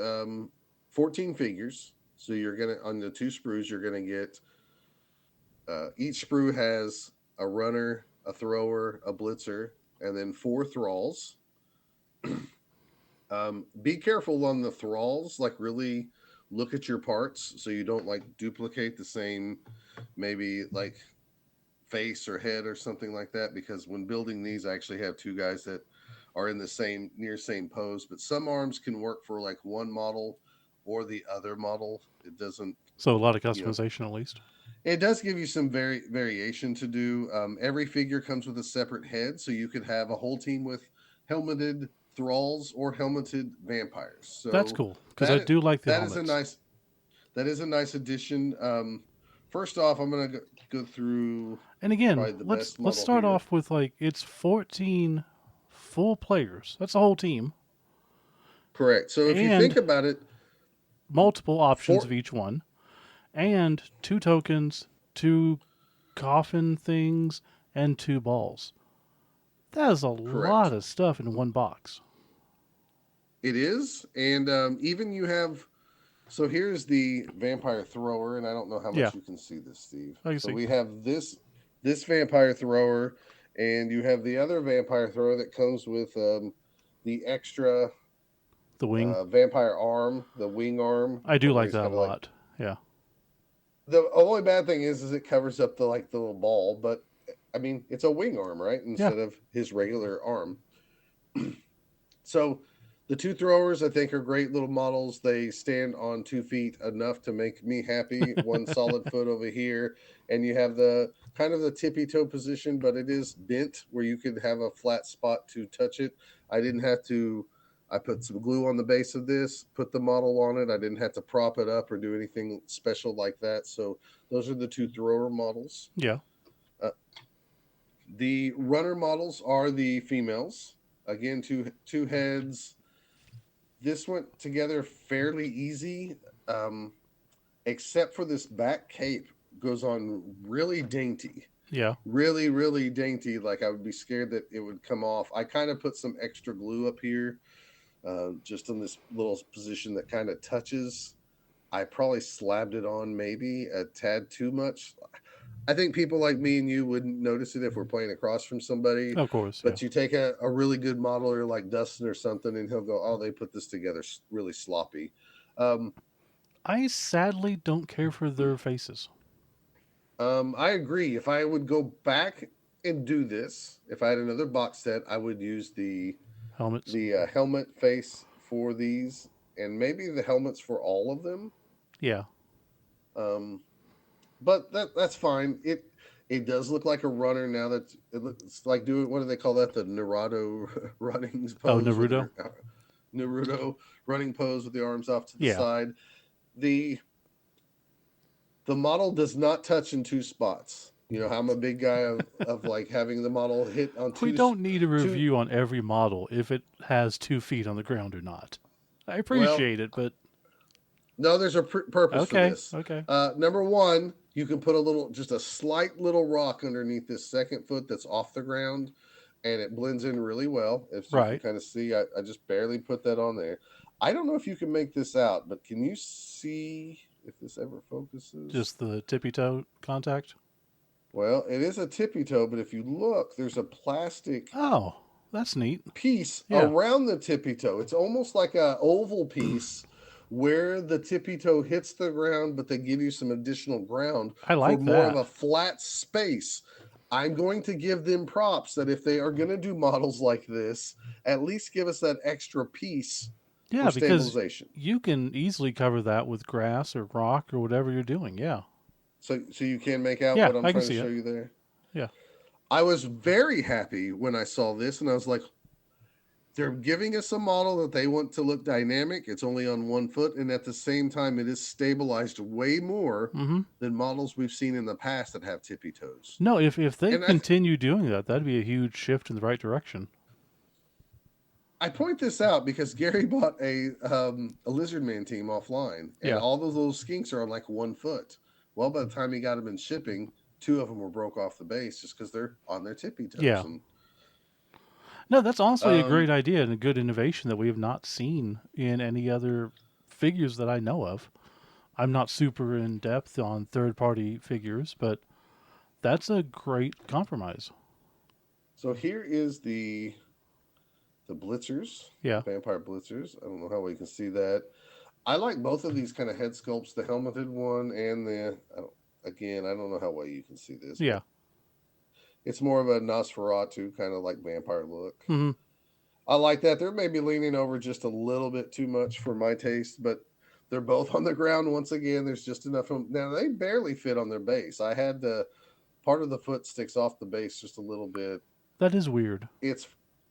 14 figures. So you're going to, on the 2 sprues, you're going to get each sprue has a runner, a thrower, a blitzer, and then 4 thralls. Be careful on the thralls, like really look at your parts so you don't like duplicate the same, maybe like face or head or something like that. Because when building these, I actually have 2 guys that are in the same pose, but some arms can work for like one model or the other model. It doesn't,
So a lot of
you know,
customization, at least.
it does give you some variation to do. Every figure comes with a separate head, so you could have a whole team with helmeted thralls or helmeted vampires.
That's
So
cool, because I
that
do like the
that is
helmets.
a nice addition. First off, I'm gonna go through
And again,
probably the
let's
best
let's
model
start
here.
off with like it's 14 full players. That's a whole team
Correct. So if you think
and
about it,
multiple options
for
of each one and two tokens, two coffin things and two balls. That is a lot
correct,
of stuff in one box.
it is, and even you have. So here's the vampire thrower, and I don't know how
Yeah,
much you can see this, Steve.
I can
So
see
we have this vampire thrower, and you have the other vampire thrower that comes with the extra
the wing.
vampire arm, the wing arm,
I do
where
like
he's
that a
kind of like.
lot. Yeah.
The only bad thing is it covers up the like the little ball, but I mean it's a wing arm, right?
Yeah.
Instead of his regular arm. So the two throwers I think are great little models. They stand on 2 feet enough to make me happy. One solid foot over here, and you have the kind of the tippy toe position, but it is bent where you could have a flat spot to touch it. I didn't have to. I put some glue on the base of this, put the model on it. I didn't have to prop it up or do anything special like that. So those are the two thrower models.
Yeah.
Uh, the runner models are the females. Again, two heads. This went together fairly easy, um, except for this back cape goes on really dainty,
Yeah.
really dainty. Like I would be scared that it would come off. I kind of put some extra glue up here, just in this little position that kind of touches. I probably slabbed it on maybe a tad too much. I think people like me and you wouldn't notice it if we're playing across from somebody.
Of course. Yeah.
But you take a really good modeler like Dustin or something, and he'll go, "Oh, they put this together really sloppy." Um,
I sadly don't care for their faces.
I agree. If I would go back and do this, if I had another box set, I would use
Helmets.
the helmet face for these, and maybe the helmets for all of them.
Yeah.
Um, but that's fine. It does look like a runner now. That it's like doing, what do they call that? The Naruto running
Oh,
pose with
Naruto.
your Naruto running pose with the arms off to the
Yeah.
side. The the model does not touch in two spots. You know, I'm a big guy of like having the model hit on
We don't need a
two.
review on every model if it has 2 feet on the ground or not. I
Well,
appreciate it, but
no, there's a purpose for
okay.
this.
Okay.
Number one, you can put a little, just a slight little rock underneath this second foot that's off the ground, and it blends in really well. If you can
Right.
kind of see, I just barely put that on there. I don't know if you can make this out, but can you see if this ever focuses?
Just the tippy toe contact.
Well, it is a tippy toe, but if you look, there's a plastic
Oh, that's neat.
piece
Yeah.
around the tippy toe. It's almost like a oval piece where the tippy toe hits the ground, but they give you some additional ground
I
for
like
more of a
that.
flat space. I'm going to give them props that if they are going to do models like this, at least give us that extra piece for
Yeah, because
stabilization.
you can easily cover that with grass or rock or whatever you're doing. Yeah.
So you can make out
Yeah,
what I'm
I can
trying to
see
show
it.
you there.
Yeah.
I was very happy when I saw this, and I was like, they're giving us a model that they want to look dynamic. It's only on 1 foot, and at the same time, it is stabilized way more
Mm-hmm.
than models we've seen in the past that have tippy toes.
No, if they
And
continue doing that, that'd be a huge shift in the right direction.
I point this out because Gary bought a lizard man team offline, and
Yeah.
all those little skinks are on like 1 foot. Well, by the time he got them in shipping, two of them were broke off the base just because they're on their tippy toes.
Yeah.
And
No, that's honestly a great
um,
idea and a good innovation that we have not seen in any other figures that I know of. I'm not super in depth on third party figures, but that's a great compromise.
so here is the blitzers, the
Yeah.
vampire blitzers. I don't know how well you can see that. I like both of these kind of head sculpts, the helmeted one and again, I don't know how well you can see this, but
Yeah.
it's more of a Nosferatu kind of like vampire look.
Hmm.
I like that. They're maybe leaning over just a little bit too much for my taste, but they're both on the ground once again. There's just enough of them. Now they barely fit on their base. I had the part of the foot sticks off the base just a little bit.
That is weird.
It's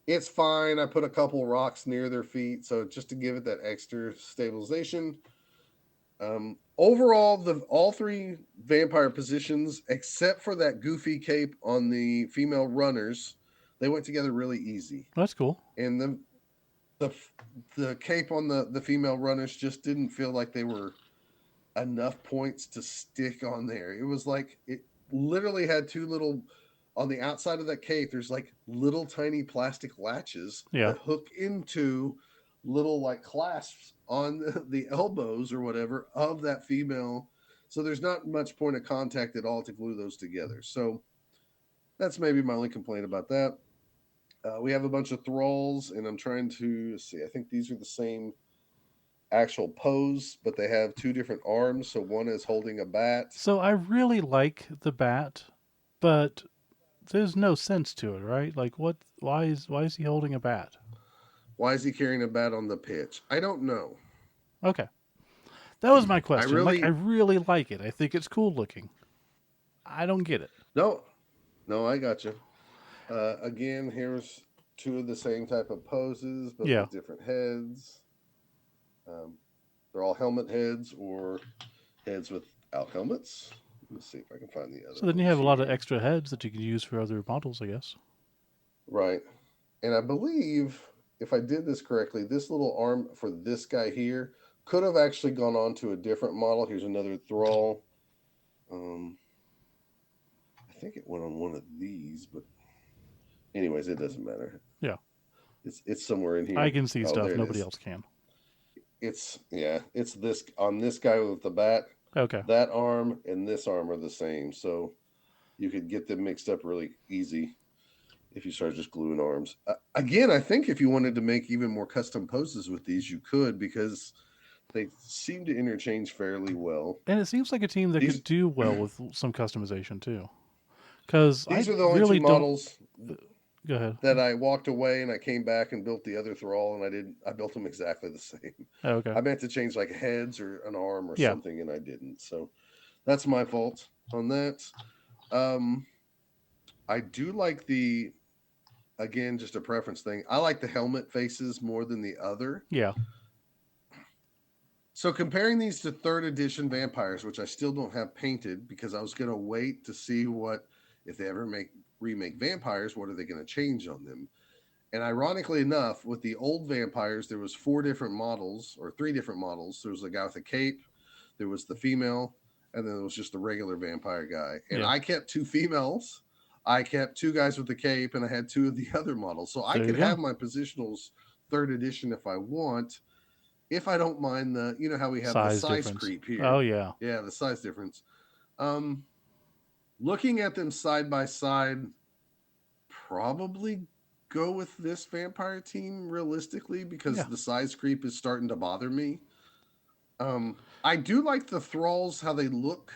it's fine. I put a couple rocks near their feet, so just to give it that extra stabilization. overall, the all three vampire positions, except for that goofy cape on the female runners, they went together really easy.
That's cool.
And the the cape on the female runners just didn't feel like they were enough points to stick on there. It was like it literally had two little on the outside of that cape. There's like little tiny plastic latches
Yeah.
that hook into little like clasps on the elbows or whatever of that female. So there's not much point of contact at all to glue those together. So that's maybe my only complaint about that. We have a bunch of thralls, and I'm trying to see. I think these are the same actual pose, but they have two different arms. So one is holding a bat.
So I really like the bat, but there's no sense to it, right? Like what why is he holding a bat?
Why is he carrying a bat on the pitch? I don't know.
Okay. That was my
I
question. Like I
really
really like it. I think it's cool looking. I don't get it.
no, no. I got you. Again, here's two of the same type of poses, but
Yeah.
with different heads. Um, they're all helmet heads or heads without helmets. Let's see if I can find the other
So then you
ones
have a lot of
here.
extra heads that you can use for other models, I guess.
Right. And I believe, if I did this correctly, this little arm for this guy here could have actually gone on to a different model. Here's another thrall. Um, I think it went on one of these, but anyways, it doesn't matter.
Yeah.
It's somewhere in
I
here.
can see
Oh,
stuff
there it
nobody
is.
else can.
It's yeah, it's this on this guy with the bat.
Okay.
That arm and this arm are the same, so you could get them mixed up really easy if you start just gluing arms. Again, I think if you wanted to make even more custom poses with these, you could because they seem to interchange fairly well.
And it seems like a team that could
These
do well with some customization too. Because I
these are the only two
really don't.
models
Go ahead.
that I walked away and I came back and built the other thrall, and I built them exactly the same.
Oh, okay.
I meant to change like heads or an arm or
Yeah.
something, and I didn't. So that's my fault on that. Um, I do like the again just a preference thing. I like the helmet faces more than the other.
Yeah.
So comparing these to third edition vampires, which I still don't have painted because I was going to wait to see what if they ever make remake vampires, what are they going to change on them? And ironically enough, with the old vampires, there was four different models or three different models. There was the guy with a cape, there was the female, and then there was just the regular vampire guy. And
Yeah.
I kept two females, I kept two guys with the cape, and I had two of the other models. So I
There you
could
go.
have my positionals third edition if I want, if I don't mind the, you know how we have the
Size
size
difference.
creep
Oh
here.
yeah.
Yeah, the size difference. Um, Looking at them side by side, probably go with this vampire team realistically because
Yeah.
the size creep is starting to bother me. I do like the thralls how they look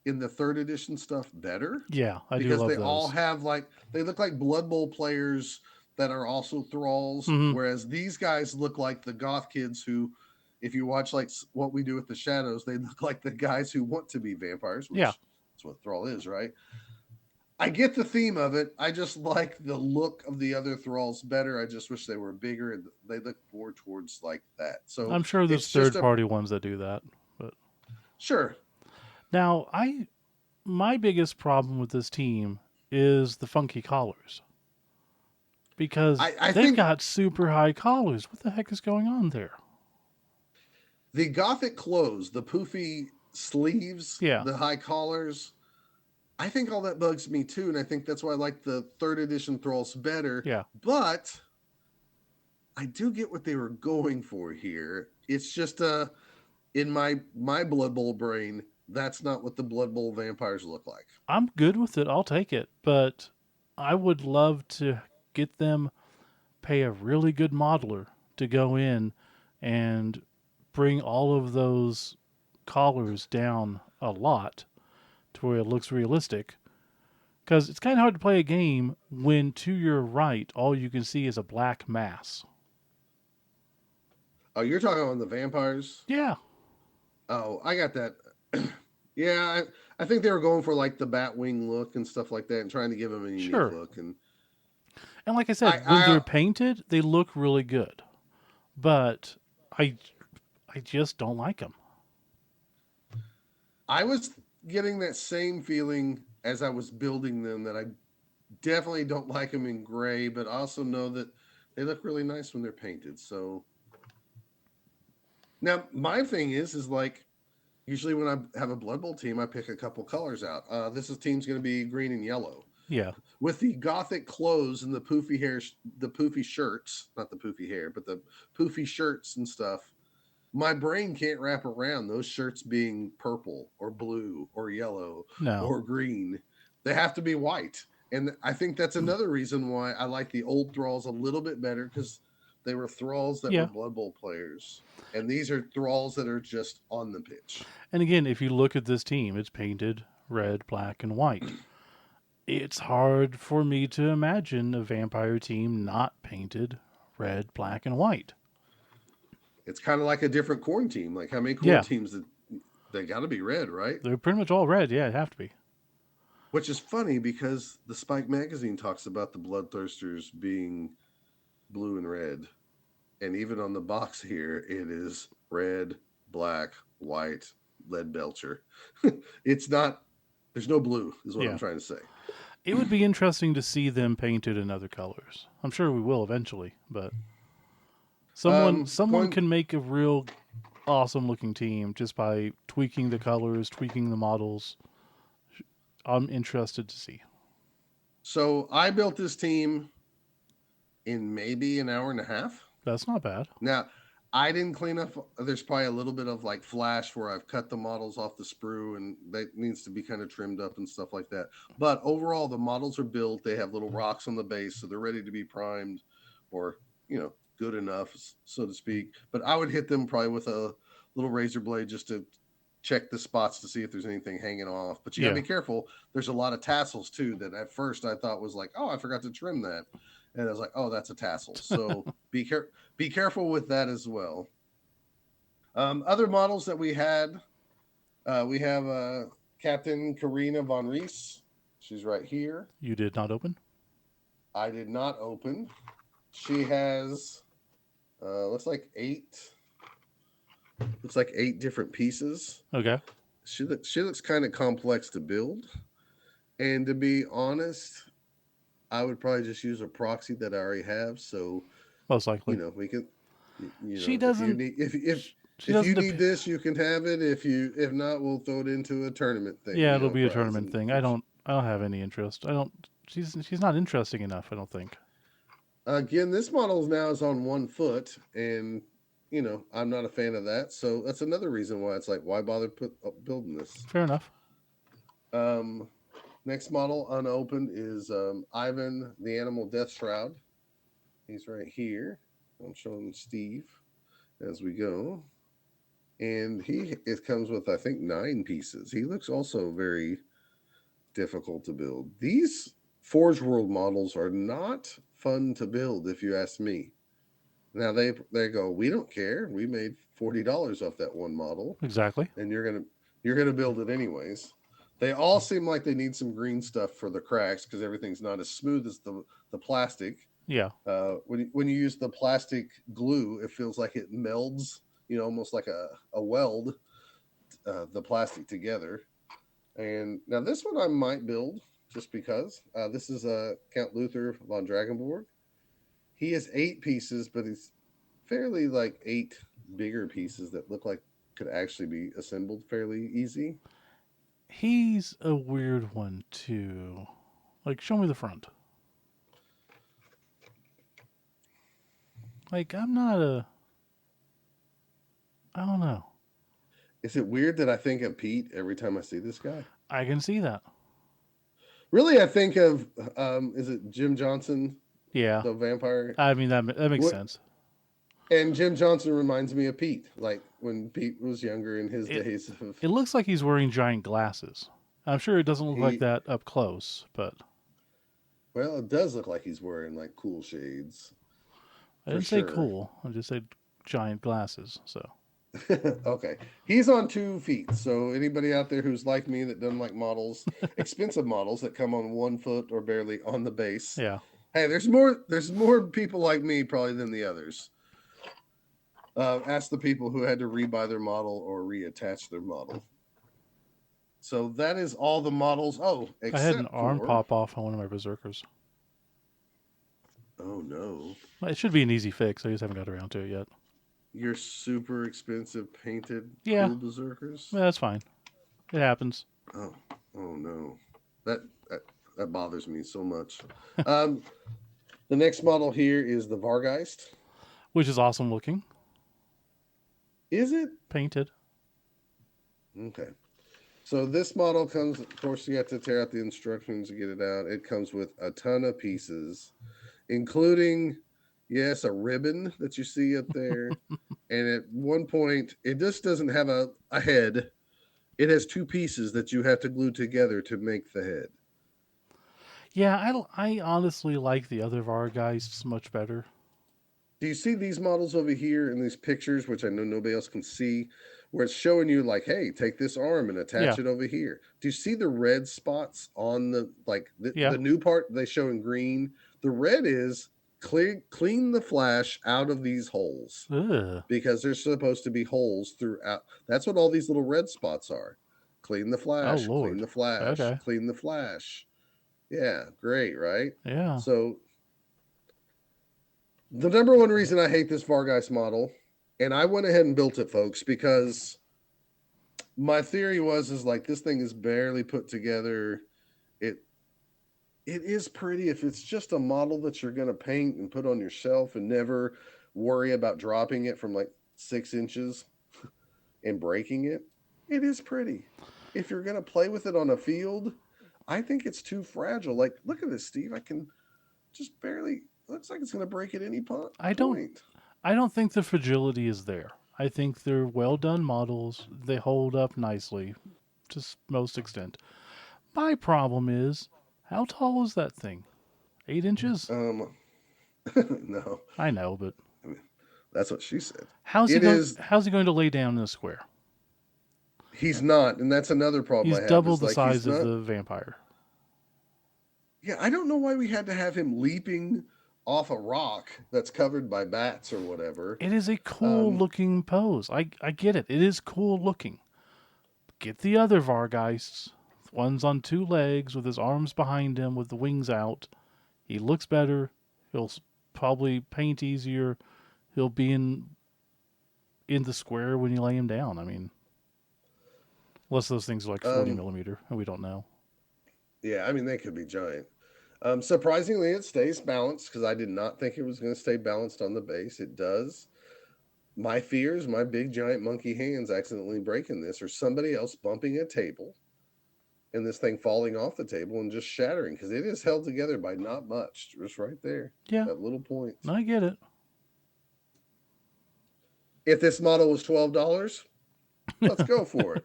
in the third edition stuff better
Yeah. I do
because
love
they all
those.
have like they look like Blood Bowl players that are also thralls,
Hmm.
whereas these guys look like the goth kids who, if you watch like What We Do with the Shadows, they look like the guys who want to be vampires,
Yeah.
which is what thrall is, right? I get the theme of it. I just like the look of the other thralls better. I just wish they were bigger and they look more towards like that. So
I'm sure there's
it's just
third
a
party ones that do that. But
sure.
now my biggest problem with this team is the funky collars. Because
I
they've
think
got super high collars. What the heck is going on there?
the gothic clothes, the poofy sleeves,
Yeah.
the high collars, I think all that bugs me too. And I think that's why I like the third edition thralls better.
Yeah.
But I do get what they were going for here. It's just in my Blood Bowl brain, that's not what the Blood Bowl vampires look like.
I'm good with it. I'll take it. But I would love to get them pay a really good modeler to go in and bring all of those collars down a lot to where it looks realistic. Because it's kind of hard to play a game when to your right all you can see is a black mass.
Oh, you're talking on the vampires?
Yeah,
Oh, I got that. Yeah, I think they were going for like the Batwing look and stuff like that, and trying to give them a unique
sure.
look. And
And like I
I,
said, when they're
I
painted, they look really good. But I I just don't like them.
I was getting that same feeling as I was building them that I definitely don't like them in gray, but I also know that they look really nice when they're painted. So now my thing is like usually when I have a Blood Bowl team, I pick a couple colors out. This is team's going to be green and yellow
Yeah.
with the gothic clothes and the poofy hair, the poofy shirts, not the poofy hair, but the poofy shirts and stuff. My brain can't wrap around those shirts being purple or blue or yellow
No.
or green. They have to be white. And I think that's another reason why I like the old Thralls a little bit better because they were Thralls that were
Yeah.
Blood Bowl players. And these are Thralls that are just on the pitch.
And again, if you look at this team, it's painted red, black, and white. It's hard for me to imagine a vampire team not painted red, black, and white.
It's kind of like a different corn team. Like how many corn
Yeah.
teams that they got to be red, right?
They're pretty much all red. Yeah, it'd have to be.
Which is funny because the Spike magazine talks about the Bloodthirsters being blue and red. And even on the box here, it is red, black, white, lead belcher. It's not, there's no blue, is what I'm
Yeah.
trying to say.
It would be interesting to see them painted in other colors. I'm sure we will eventually, but someone
Going,
can make a real awesome looking team just by tweaking the colors, tweaking the models. I'm interested to see.
so I built this team in maybe an hour and a half.
That's not bad.
Now, I didn't clean up. There's probably a little bit of like flash where I've cut the models off the sprue and that needs to be kind of trimmed up and stuff like that. But overall, the models are built. They have little rocks on the base, so they're ready to be primed or, good enough, so to speak. But I would hit them probably with a little razor blade just to check the spots to see if there's anything hanging off. But you got to
Yeah.
be careful. There's a lot of tassels too that at first I thought was like, oh, I forgot to trim that. And I was like, oh, that's a tassel. So be careful with that as well. Other models that we have Captain Karina von Reese. She's right here.
You did not open?
I did not open. She has looks like eight different pieces.
Okay.
She looks kind of complex to build. And to be honest, I would probably just use a proxy that I already have. So
Most likely.
we can,
She
if you
doesn't
need
she
if you
doesn't
need this, you can have it. If not, we'll throw it into a tournament thing,
Yeah, it'll be a
prize.
tournament
And
thing. I don't have any interest. I don't she's not interesting enough, I don't think.
again, this model now is on 1 foot, and I'm not a fan of that. So that's another reason why it's like, why bother building this?
Fair enough.
Um, Next model unopened is Ivan the Animal Death Shroud. He's right here. I'm showing Steve as we go. And it comes with I think 9 pieces. He looks also very difficult to build. These Forge World models are not fun to build if you ask me. Now they go, we don't care. We made $40 off that one model,
Exactly.
and you're gonna build it anyways. They all seem like they need some green stuff for the cracks because everything's not as smooth as the plastic.
Yeah.
When you use the plastic glue, it feels like it melds, almost like a weld, the plastic together. And now this one I might build just because this is Count Luther von Dragonborg. He has 8 pieces, but he's fairly like 8 bigger pieces that look like could actually be assembled fairly easy.
He's a weird one too. Like show me the front. Like I'm not a I don't know.
Is it weird that I think of Pete every time I see this guy?
I can see that.
Really, I think of is it Jim Johnson,
Yeah.
the vampire?
I mean that makes
What?
sense.
And Jim Johnson reminds me of Pete, like when Pete was younger in his
It
days of
it looks like he's wearing giant glasses. I'm sure it doesn't look like
he.
that up close, but
Well, it does look like he's wearing like cool shades
I
for
didn't say
sure.
cool. I just said giant glasses. So
Okay, he's on 2 feet. So anybody out there who's like me that doesn't like models, expensive models that come on 1 foot or barely on the base.
yeah.
Hey, there's more people like me probably than the others. Ask the people who had to rebuy their model or reattach their model. So that is all the models. Oh,
I had an
except
arm
for,
pop off on one of my berserkers.
oh no,
It should be an easy fix. I just haven't got around to it yet.
your super expensive painted
Yeah,
cool berserkers.
that's fine. It happens.
Oh, oh no, that that, that bothers me so much. Um, the next model here is the Vargeist.
Which is awesome looking.
Is it?
Painted.
Okay. So this model comes, of course, you have to tear out the instructions to get it out. It comes with a ton of pieces, including, yes, a ribbon that you see up there. And at one point, it just doesn't have a head. It has two pieces that you have to glue together to make the head.
Yeah, I honestly like the other Vargeists much better.
Do you see these models over here in these pictures, which I know nobody else can see, where it's showing you like, hey, take this arm and
Yeah,
attach it over here? Do you see the red spots on the like
yeah.
the new part they show in green? The red is clean the flash out of these holes
Ugh.
because there's supposed to be holes throughout. That's what all these little red spots are. Clean the
Oh
flash, clean
Lord.
the flash,
Okay.
clean the flash. Yeah, great, right?
Yeah.
So the number one reason I hate this Vargeist model, and I went ahead and built it, folks, because my theory was is like this thing is barely put together. It it is pretty if it's just a model that you're gonna paint and put on your shelf and never worry about dropping it from like 6 inches and breaking it. It is pretty. If you're gonna play with it on a field, I think it's too fragile. Like, look at this, Steve. I can just barely. Looks like it's gonna break at any
I don't
point.
I don't think the fragility is there. I think they're well done models. They hold up nicely to most extent. My problem is, how tall is that thing? 8 inches?
Um, no,
I know, but
I mean, that's what she said.
how's he
It
going?
is.
How's he going to lay down in a square?
He's not, and that's another problem
He's
I have.
double
Is
the
like he's
size of
not.
the vampire.
Yeah, I don't know why we had to have him leaping off a rock that's covered by bats or whatever.
It is a cool
Um,
looking pose. I get it. It is cool looking. Get the other Vargeists. One's on two legs with his arms behind him with the wings out. He looks better. He'll probably paint easier. He'll be in the square when you lay him down. I mean, unless those things are like 40
um,
millimeter, and we don't know.
yeah, I mean they could be giant. Surprisingly, it stays balanced because I did not think it was going to stay balanced on the base. It does. My fears, my big giant monkey hands accidentally breaking this, or somebody else bumping a table and this thing falling off the table and just shattering because it is held together by not much, just right there,
Yeah,
that little point.
I get it.
If this model was $12, let's go for it.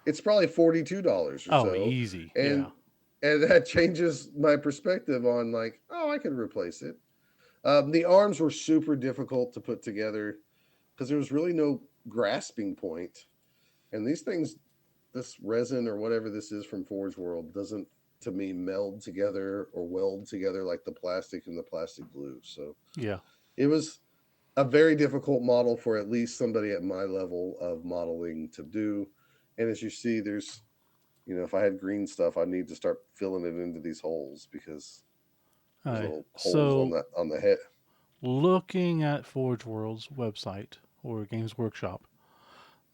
It's probably $42 or
Oh,
so,
easy.
and
Yeah.
and that changes my perspective on like, oh, I could replace it. The arms were super difficult to put together because there was really no grasping point, and these things, this resin or whatever this is from Forge World, doesn't to me meld together or weld together like the plastic and the plastic glue. So
Yeah.
it was a very difficult model for at least somebody at my level of modeling to do. And as you see, there's, if I had green stuff, I need to start filling it into these holes because
All
there's
right.
little holes
So,
on the head.
looking at Forge World's website or Games Workshop,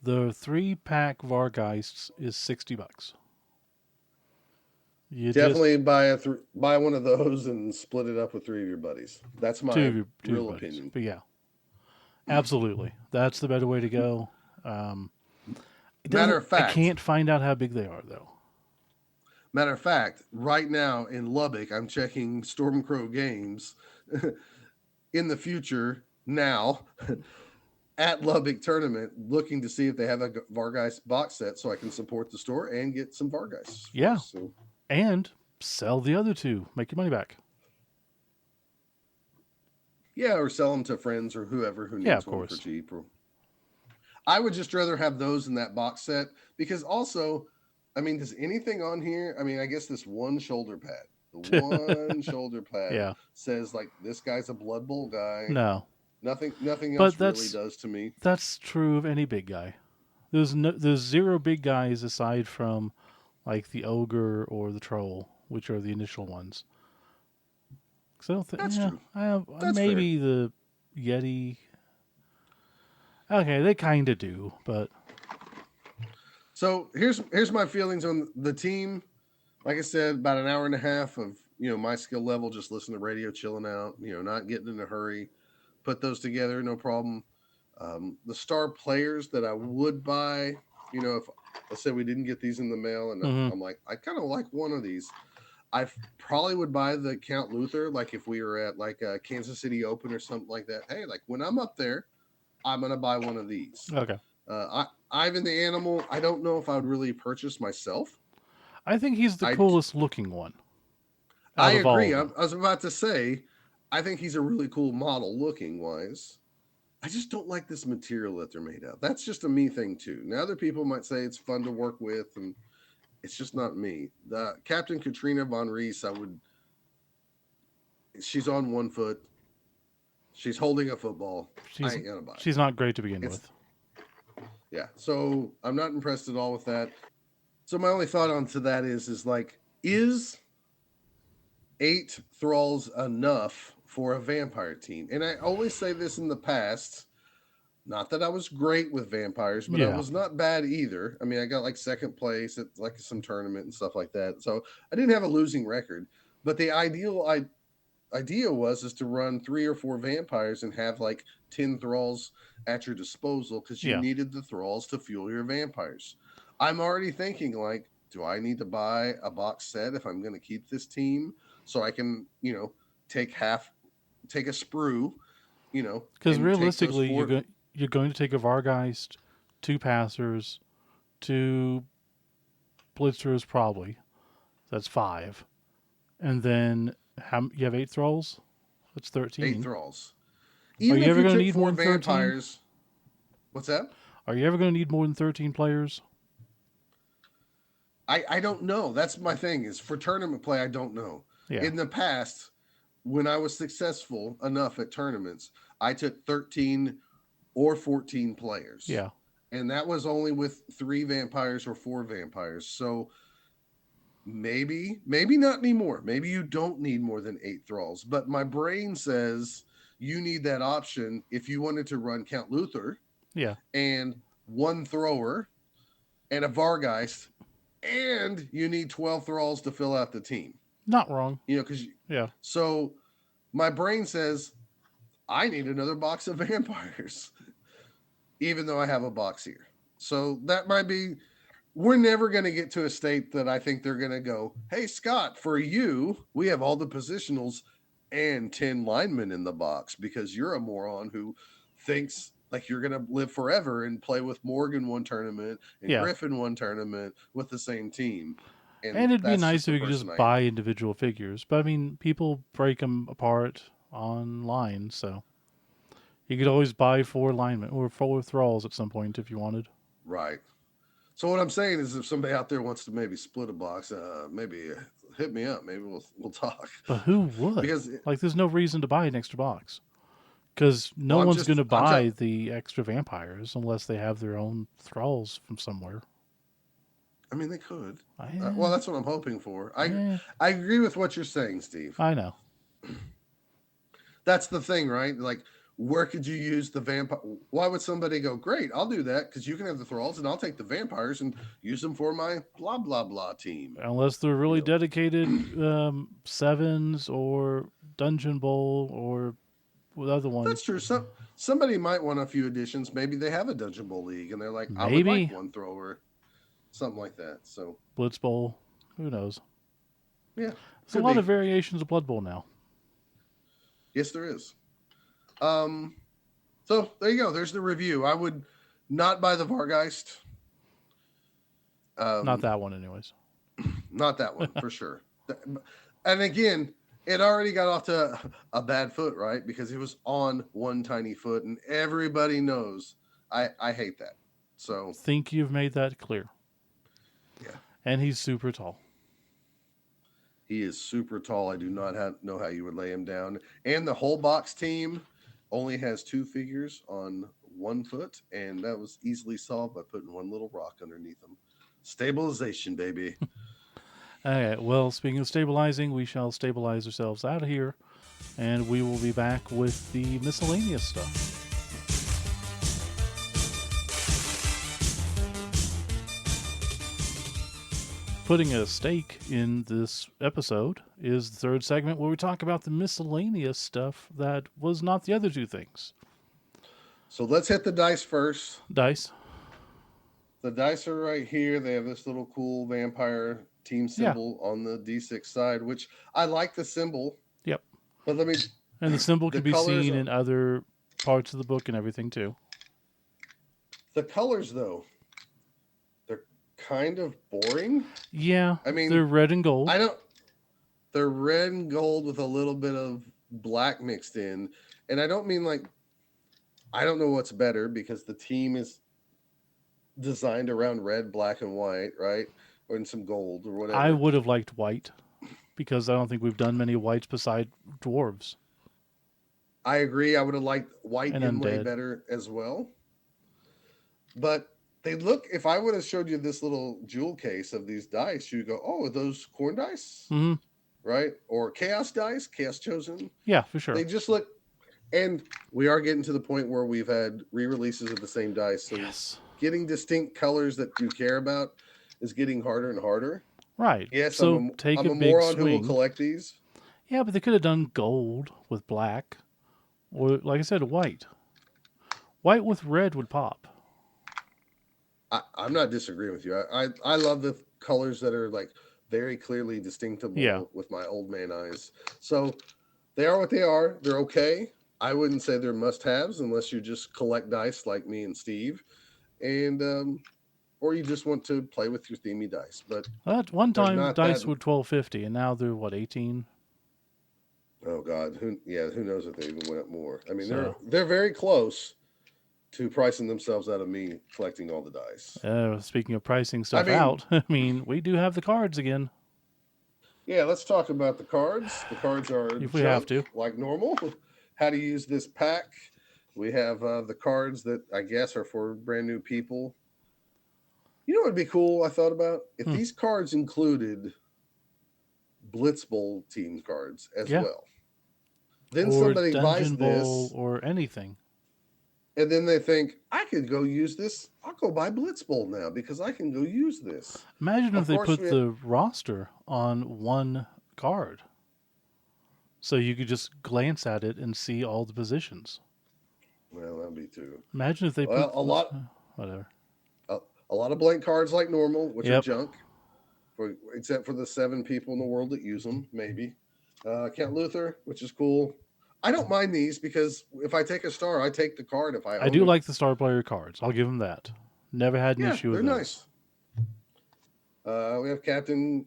the 3-pack Vargeists is $60. You just
Definitely buy one of those and split it up with three of your buddies. That's my
two of your
real
buddies.
opinion.
But yeah, absolutely, that's the better way to go. It
Matter
doesn't.
of
I
fact,
can't find out how big they are though.
right now in Lubbock, I'm checking Stormcrow Games in the future now at Lubbock tournament, looking to see if they have a Vargeist box set so I can support the store and get some Vargeists for
Yeah,
us. So
and sell the other two. Make your money back.
yeah, or sell them to friends or whoever who
Yeah, of
needs one for
course.
cheap. Or I would just rather have those in that box set because also, I mean, does anything on here? I mean, I guess this one shoulder pad, the one shoulder pad
Yeah.
says like this guy's a Blood Bowl guy.
No,
Nothing
but
else really does to me.
that's true of any big guy. There's zero big guys aside from like the ogre or the troll, which are the initial ones. Because I don't think,
That's
yeah,
true.
I have
That's fair.
maybe the Yeti. Okay, they kind of do, but
So here's my feelings on the team. Like I said, about an hour and a half of my skill level, just listening to radio, chilling out, not getting in a hurry. Put those together, no problem. The star players that I would buy, if let's say we didn't get these in the mail, and
mm-hmm.
I'm like, I kind of like one of these. I probably would buy the Count Luther, like if we were at like a Kansas City Open or something like that. Hey, like when I'm up there, I'm gonna buy one of these.
Okay.
Ivan the Animal, I don't know if I would really purchase myself.
I think he's the
I
coolest looking one
I
out of all
agree.
of
I,
them.
I was about to say, I think he's a really cool model looking wise. I just don't like this material that they're made of. That's just a me thing too. Now other people might say it's fun to work with, and it's just not me. The Captain Katrina von Reese, I would. She's on one foot. She's holding a football. I
She's
ain't gonna buy it.
she's not great to begin
It's
with.
yeah. So I'm not impressed at all with that. So my only thought onto that is like, is 8 thralls enough for a vampire team? And I always say this in the past. Not that I was great with vampires, but I
Yeah,
was not bad either. I mean, I got like second place at like some tournament and stuff like that. So I didn't have a losing record. But the idea was is to run 3 or 4 vampires and have like 10 thralls at your disposal because you
yeah.
needed the thralls to fuel your vampires. I'm already thinking like, do I need to buy a box set if I'm going to keep this team so I can take take a sprue,
Because
and take those
realistically,
four
you're going to take a Vargeist, two passers, two blitzers probably. That's five, and then you have eight thralls. That's
eight
13.
thralls.
Are
Even
you
if
ever
you
going to
took
need more
four
than 13?
vampires, what's that?
Are you ever going to need more than 13 players?
I don't know. That's my thing is for tournament play, I don't know.
Yeah,
In the past, when I was successful enough at tournaments, I took 13 or 14 players.
yeah.
And that was only with 3 vampires or 4 vampires. So maybe not anymore. Maybe you don't need more than 8 thralls. But my brain says you need that option if you wanted to run Count Luther
Yeah,
and one thrower and a Vargeist, and you need 12 thralls to fill out the team.
not wrong.
Because
Yeah,
so my brain says I need another box of vampires, even though I have a box here. So that might be. We're never going to get to a state that I think they're going to go, hey, Scott, for you, we have all the positionals and 10 linemen in the box because you're a moron who thinks like you're going to live forever and play with Morgan one tournament and
yeah.
Griffin one tournament with the same team. And
And it'd be
that's
nice
just
if
the
you could
person
just
I am.
buy individual figures. But I mean, people break them apart online, so you could always buy four linemen or four thralls at some point if you wanted.
Right. So what I'm saying is, if somebody out there wants to maybe split a box, maybe hit me up. Maybe we'll talk
But who would?
because
Like, there's no reason to buy an extra box because no
well,
one's going to
I'm just
buy the extra vampires unless they have their own thralls from somewhere.
I mean, they could. Well,
I,
that's what I'm hoping for.
eh,
I agree with what you're saying, Steve.
I know.
That's the thing, right? Like, where could you use the vampire? Why would somebody go, great, I'll do that because you can have the thralls and I'll take the vampires and use them for my blah, blah, blah team.
Unless they're
You
really
know,
dedicated sevens or dungeon bowl or the other one.
that's true. Somebody might want a few additions. Maybe they have a Dungeon Bowl league and they're like, I would like
Maybe
one thrower, something like that. So,
Blitz Bowl. Who knows?
yeah,
There's a
could
lot of
be.
variations of Blood Bowl now.
Yes, there is. Um, so there you go. There's the review. I would not buy the Vargeist.
Not
Um,
that one, anyways.
Not that one for sure. And again, it already got off to a bad foot, right? Because it was on one tiny foot, and everybody knows I hate that. So
Think you've made that clear.
yeah,
And he's super tall.
he is super tall. I do not know how you would lay him down. And the whole box team only has 2 figures on 1 foot, and that was easily solved by putting one little rock underneath them. Stabilization, baby.
Okay, well, speaking of stabilizing, we shall stabilize ourselves out of here, and we will be back with the miscellaneous stuff. Putting a stake in this episode is the third segment where we talk about the miscellaneous stuff that was not the other two things.
So let's hit the dice first.
Dice.
The dice are right here. They have this little cool vampire team
Yeah.
symbol on the D6 side, which I like the symbol.
Yep.
But let me.
And the symbol
The
can be
colors.
seen in other parts of the book and everything too.
The colors, though, they're kind of boring.
Yeah,
I mean,
they're red and gold.
I don't. They're red and gold with a little bit of black mixed in, and I don't mean like. I don't know what's better because the team is designed around red, black, and white, right? Or in some gold or
I
whatever.
would have liked white because I don't think we've done many whites beside dwarves
I agree. I would have liked white
and
inlay
undead.
better as well. But they look, if I would have showed you this little jewel case of these dice, you'd go, oh, are those corn dice?
Mm-hmm.
Right? Or chaos dice, chaos chosen.
Yeah, for
They
sure.
just look, and we are getting to the point where we've had re-releases of the same dice. So
Yes.
getting distinct colors that you care about is getting harder and harder.
Right.
Yes,
So take
I'm
a
a
big
moron who will
swing.
collect these.
Yeah, but they could have done gold with black, or like I said, white. White with red would pop.
I'm not disagreeing with you. I love the colors that are like very clearly
Yeah,
distinguishable with my old man eyes. So they are what they are. They're okay. I wouldn't say they're must-haves unless you just collect dice like me and Steve, and or you just want to play with your themey dice. But
at one
they're
time
not that.
dice were 12.50, and now they're what 18.
Oh God, who knows if they even went up more? I mean,
So
they're very close to pricing themselves out of me collecting all the dice.
speaking of pricing
I
stuff
mean,
out, I mean we do have the cards again
yeah, let's talk about the cards. The cards are
if we have
junk,
to.
like normal. How to use this pack. We have the cards that I guess are for brand new people. You know what would be cool? I thought about if
Hmm.
these cards included Blitz Bowl team cards as
Yeah,
well. Then
or
somebody
Dungeon
buys
Bowl
this,
or anything.
and then they think, I could go use this. I'll go buy Blitz Bowl now because I can go use this.
Imagine if
Of
they
course,
put the roster on one card, so you could just glance at it and see all the positions.
well, that'd be too.
Imagine if they
Well,
put this, whatever.
a, a lot of blank cards like normal, which are
Yep.
junk. Except for the 7 people in the world that use them, maybe. Count Luther, which is cool. I don't mind these because if I take a star, I take the card if I
I
own
do
it.
like the star player cards. I'll give them that. Never had an
Yeah,
issue with
they're
those.
nice. We have Captain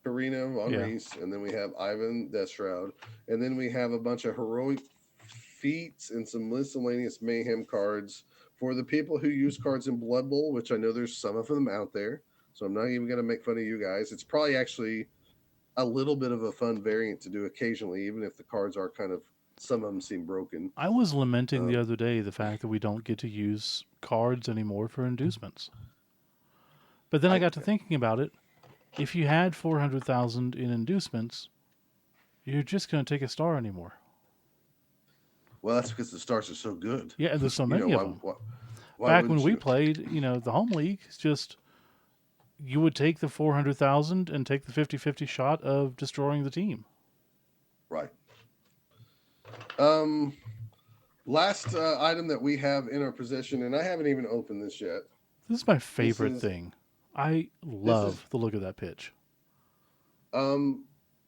Karina Von
Yeah.
Reese, and then we have Ivan Deathshroud, and then we have a bunch of heroic feats and some miscellaneous mayhem cards for the people who use cards in Blood Bowl, which I know there's some of them out there. So I'm not even going to make fun of you guys. It's probably actually a little bit of a fun variant to do occasionally, even if the cards are kind of some of them seem broken.
I was lamenting the
Um,
other day the fact that we don't get to use cards anymore for inducements. But then I
I
got to thinking about it. If you had 400,000 in inducements, you're just going to take a star anymore.
well, that's because the stars are so good.
Yeah, and there's so
You know
many of them.
why
Back when
wouldn't
we
you?
played, the home league, it's just you would take the 400,000 and take the 50-50 shot of destroying the team.
Right. Um, last item that we have in our possession, and I haven't even opened this yet.
This is my
This
favorite
is
thing. I
this is
love the look of that pitch.
um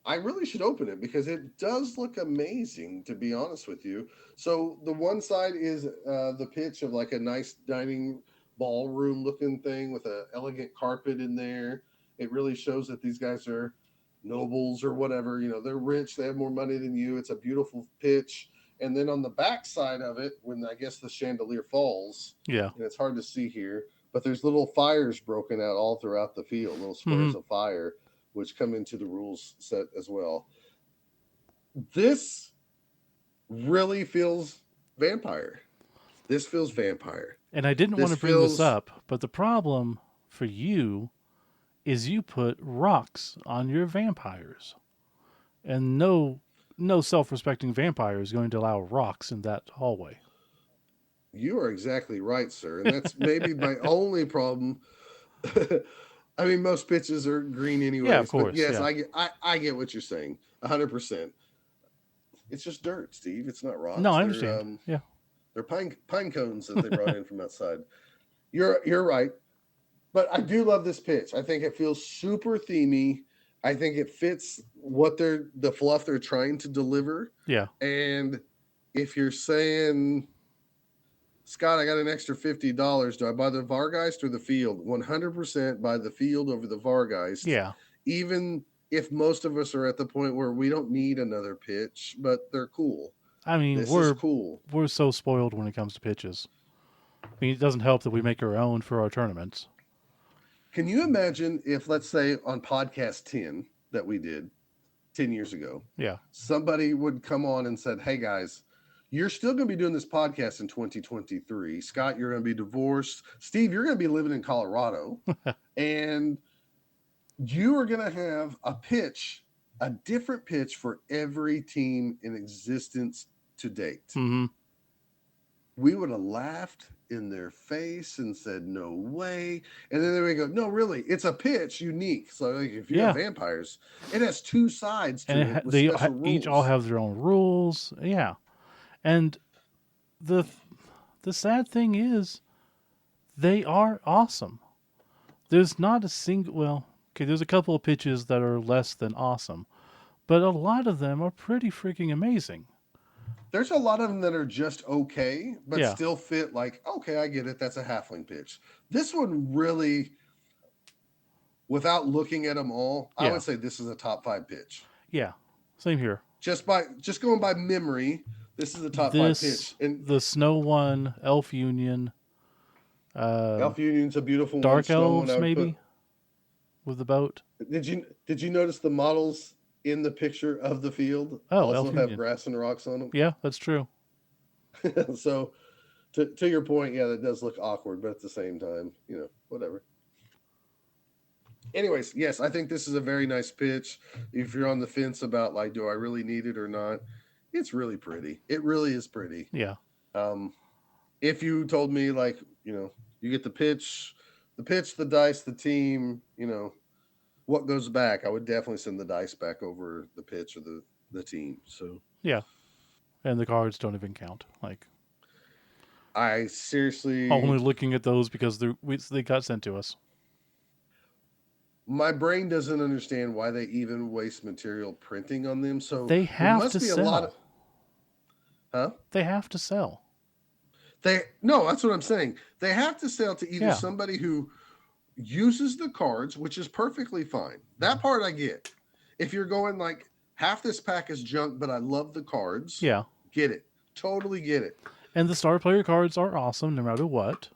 I really should open it because it does look amazing, to be honest with you. So the one side is the pitch of like a nice dining ballroom looking thing with a elegant carpet in there. It really shows that these guys are nobles or whatever. You know, they're rich, they have more money than you. It's a beautiful pitch. And then on the back side of it, when I guess the chandelier falls,
Yeah.
and it's hard to see here, but there's little fires broken out all throughout the field, little
Hmm.
squares of fire which come into the rules set as well. This really feels vampire. This feels vampire.
And I didn't want
This
to bring this
feels
up, but the problem for you is you put rocks on your vampires, and no self-respecting vampire is going to allow rocks in that hallway.
You are exactly right, sir. And that's maybe my only problem. I mean, most pitches are green
Yeah, of
anyways, but
course.
yes,
Yeah.
I get what you're saying. 100%. It's just dirt, Steve. It's not
No,
rocks.
I understand. Yeah.
They're pine cones that they brought in from outside. You're right. But I do love this pitch. I think it feels super themey. I think it fits what the fluff they're trying to deliver.
Yeah.
And if you're saying, Scott, I got an extra $50, do I buy the Vargeist or the field? 100% buy the field over the Vargeist.
Yeah.
Even if most of us are at the point where we don't need another pitch, but they're cool.
I mean,
This is cool.
we're so spoiled when it comes to pitches. I mean, it doesn't help that we make our own for our tournaments.
Can you imagine if, let's say, on podcast 10 that we did 10 years ago,
Yeah.
somebody would come on and said, hey guys, you're still going to be doing this podcast in 2023. Scott, you're going to be divorced. Steve, you're going to be living in Colorado. And you are going to have a different pitch for every team in existence to date.
Mm-hmm.
We would have laughed in their face and said, no way. And then they would go, no, really, it's a pitch unique. So like, if you have
Yeah.
vampires, it has two sides
And
to it with
they
special
each all
rules.
have their own rules. Yeah. And the the sad thing is, they are awesome. There's not a single. Well, okay. There's a couple of pitches that are less than awesome, but a lot of them are pretty freaking amazing.
There's a lot of them that are just okay, but
Yeah.
still fit like, okay, I get it. That's a halfling pitch. This one really, without looking at them all, I
Yeah.
would say this is a top five pitch.
Yeah. Same here.
Just going by memory, this is a top five
This
pitch. And
the Snow One, Elf Union, um,
Elf Union's a beautiful one.
Dark
Snow one I
Elves
would put.
maybe with the boat.
Did you notice the models in the picture of the field
Oh,
also
Elf
have
Union.
grass and rocks on
Yeah, that's true.
them? So to your point, yeah, that does look awkward, but at the same time, whatever. Anyways, yes, I think this is a very nice pitch. If you're on the fence about like, do I really need it or not? It's really pretty. It really is pretty.
Yeah.
Um, if you told me like, you get the dice, the team, what goes back, I would definitely send the dice back over the pitch or the team. So
Yeah. And the cards don't even count. Like
I seriously,
only looking at those because they got sent to us.
my brain doesn't understand why they even waste material printing on them. So
They
there
have to
must be a lot of,
sell.
huh?
They have to sell.
They no, that's what I'm saying. They have to sell to either
Yeah.
somebody who uses the cards, which is perfectly fine. That part I get. If you're going like half this pack is junk, but I love the cards,
Yeah.
get it. Totally get it.
And the star player cards are awesome no matter what.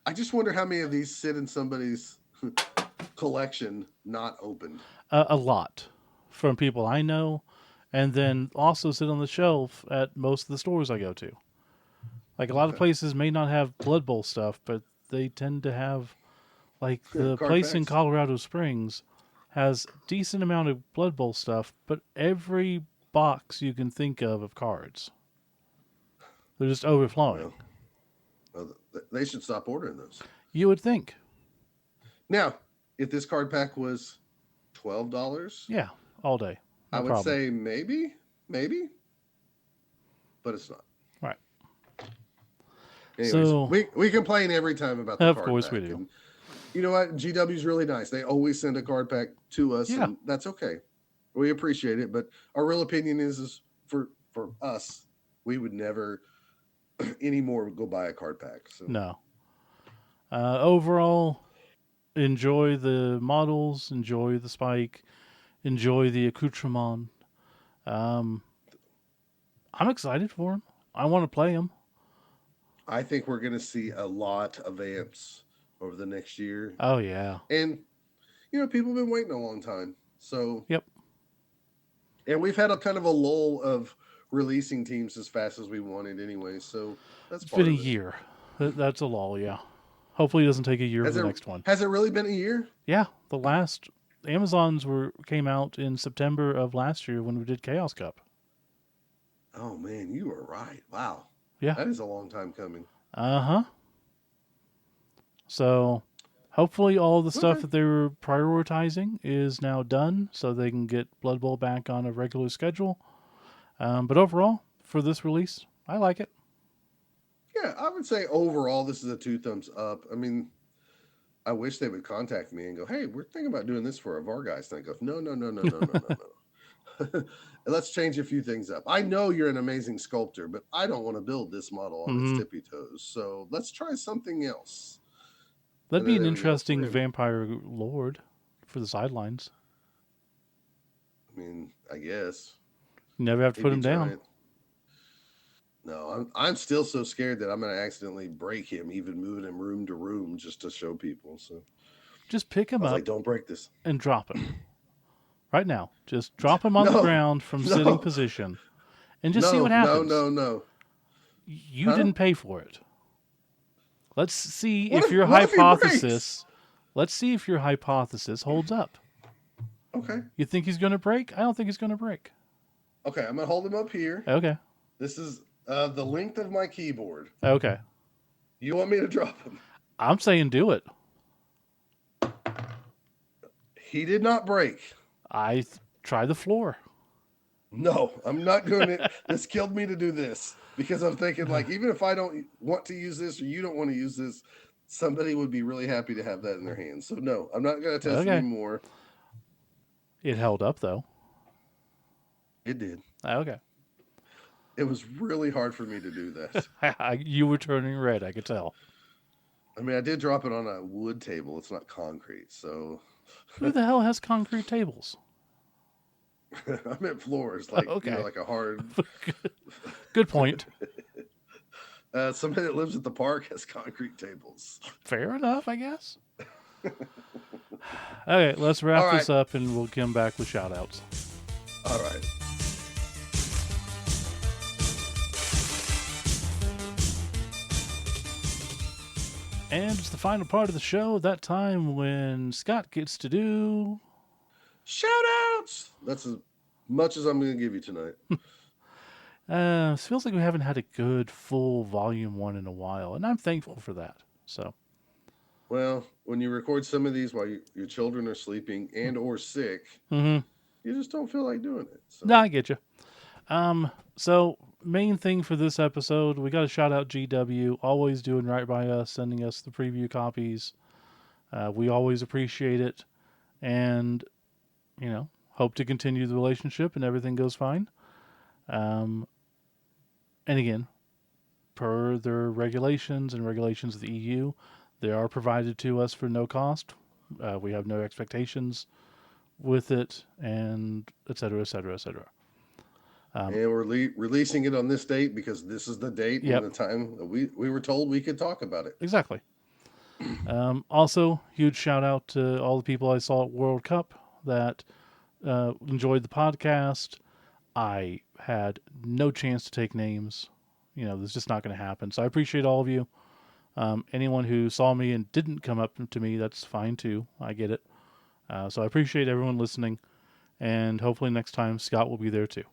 I just wonder how many of these sit in somebody's collection not opened.
A lot from people I know, and then also sit on the shelf at most of the stores I go to. Like a lot of
Okay.
places may not have Blood Bowl stuff, but they tend to have like the
Card
place in
packs.
Colorado Springs has decent amount of Blood Bowl stuff, but every box you can think of cards. They're just overflowing.
Well, they should stop ordering those.
You would think.
Now, if this card pack was $12,
Yeah, all day.
I
No
would
problem.
say maybe, but it's not.
Right.
Anyways,
So,
we complain every time about the
of
card
course we
pack,
do.
and you know what? GW's really nice. They always send a card pack to us,
Yeah.
and that's okay. We appreciate it, but our real opinion is for us, we would never anymore go buy a card pack. So
No. Overall, enjoy the models, enjoy the spike, enjoy the accoutrement. Um, I'm excited for them. I want to play them.
I think we're going to see a lot of amps over the next year,
Oh yeah.
and people have been waiting a long time. So
Yep.
and we've had a kind of a lull of releasing teams as fast as we wanted anyway. So that's
It's
part
been a
of it.
year. That's a lull. Yeah. Hopefully, it doesn't take a year for
Has
the
it
next one.
has it really been a year?
Yeah, the last Amazons were came out in September of last year when we did Chaos Cup.
Oh man, you are right. Wow,
Yeah.
that is a long time coming.
Uh huh. So hopefully all the stuff
Okay.
that they were prioritizing is now done, so they can get Blood Bowl back on a regular schedule. But overall, for this release, I like it.
Yeah, I would say overall this is a two thumbs up. I mean, I wish they would contact me and go, "Hey, we're thinking about doing this for a Vargeist." And I go, "No, no, no, no, no, no, no, no. Let's change a few things up. I know you're an amazing sculptor, but I don't want to build this model on its
Hmm.
tippy toes. So let's try something else."
That'd
And
be
then
an
they would go,
interesting
"We're gonna."
vampire lord for the sidelines.
I mean, I guess
You never have to
he'd
put
be
him down.
giant. No, I'm still so scared that I'm gonna accidentally break him, even moving him room to room just to show people. So
Just pick
I
him
was
up
like, "Don't break this."
and drop him right now. Just drop him on the
No,
ground from sitting
no,
position and just see what
no, no,
happens.
no, no.
You
Huh?
didn't pay for it. Let's see
What
if
if
your
what if he breaks?
hypothesis. Let's see if your hypothesis holds up.
Okay,
You think he's going to break? I don't think he's going to break.
okay. I'm gonna hold him up here.
Okay.
This is the length of my keyboard.
Okay.
You want me to drop him?
I'm saying do it.
He did not break.
Try the floor.
No, I'm not doing it. This killed me to do this because I'm thinking like even if I don't want to use this or you don't want to use this, somebody would be really happy to have that in their hands. So no, I'm not gonna test it
Okay.
anymore.
It held up though.
It did.
Okay.
It was really hard for me to do that.
You were turning red, I could tell.
I mean, I did drop it on a wood table. It's not concrete, so
Who the hell has concrete tables?
I meant floors, like
Okay.
like a hard.
Good point.
Somebody that lives at the park has concrete tables.
Fair enough, I guess. Okay, let's
All
wrap
right,
this up and we'll come back with shout outs.
all right.
And it's the final part of the show, that time when Scott gets to do.
Shout outs. That's as much as I'm going to give you tonight.
It feels like we haven't had a good full volume one in a while, and I'm thankful for that. So,
Well, when you record some of these while your children are sleeping and or sick,
mm-hmm.
you just don't feel like doing it.
No,
So
I get you. So main thing for this episode, we got to shout out GW, always doing right by us, sending us the preview copies. We always appreciate it, and hope to continue the relationship and everything goes fine. Um, and again, per their regulations and regulations of the EU, they are provided to us for no cost. We have no expectations with it, and et cetera, et cetera, et cetera.
and we're releasing it on this date because this is the date and
Yep,
the time that we were told we could talk about it.
exactly. Also, huge shout out to all the people I saw at World Cup that enjoyed the podcast. I had no chance to take names. This is just not going to happen. So I appreciate all of you. Anyone who saw me and didn't come up to me, that's fine too. I get it. So I appreciate everyone listening. And hopefully next time Scott will be there too.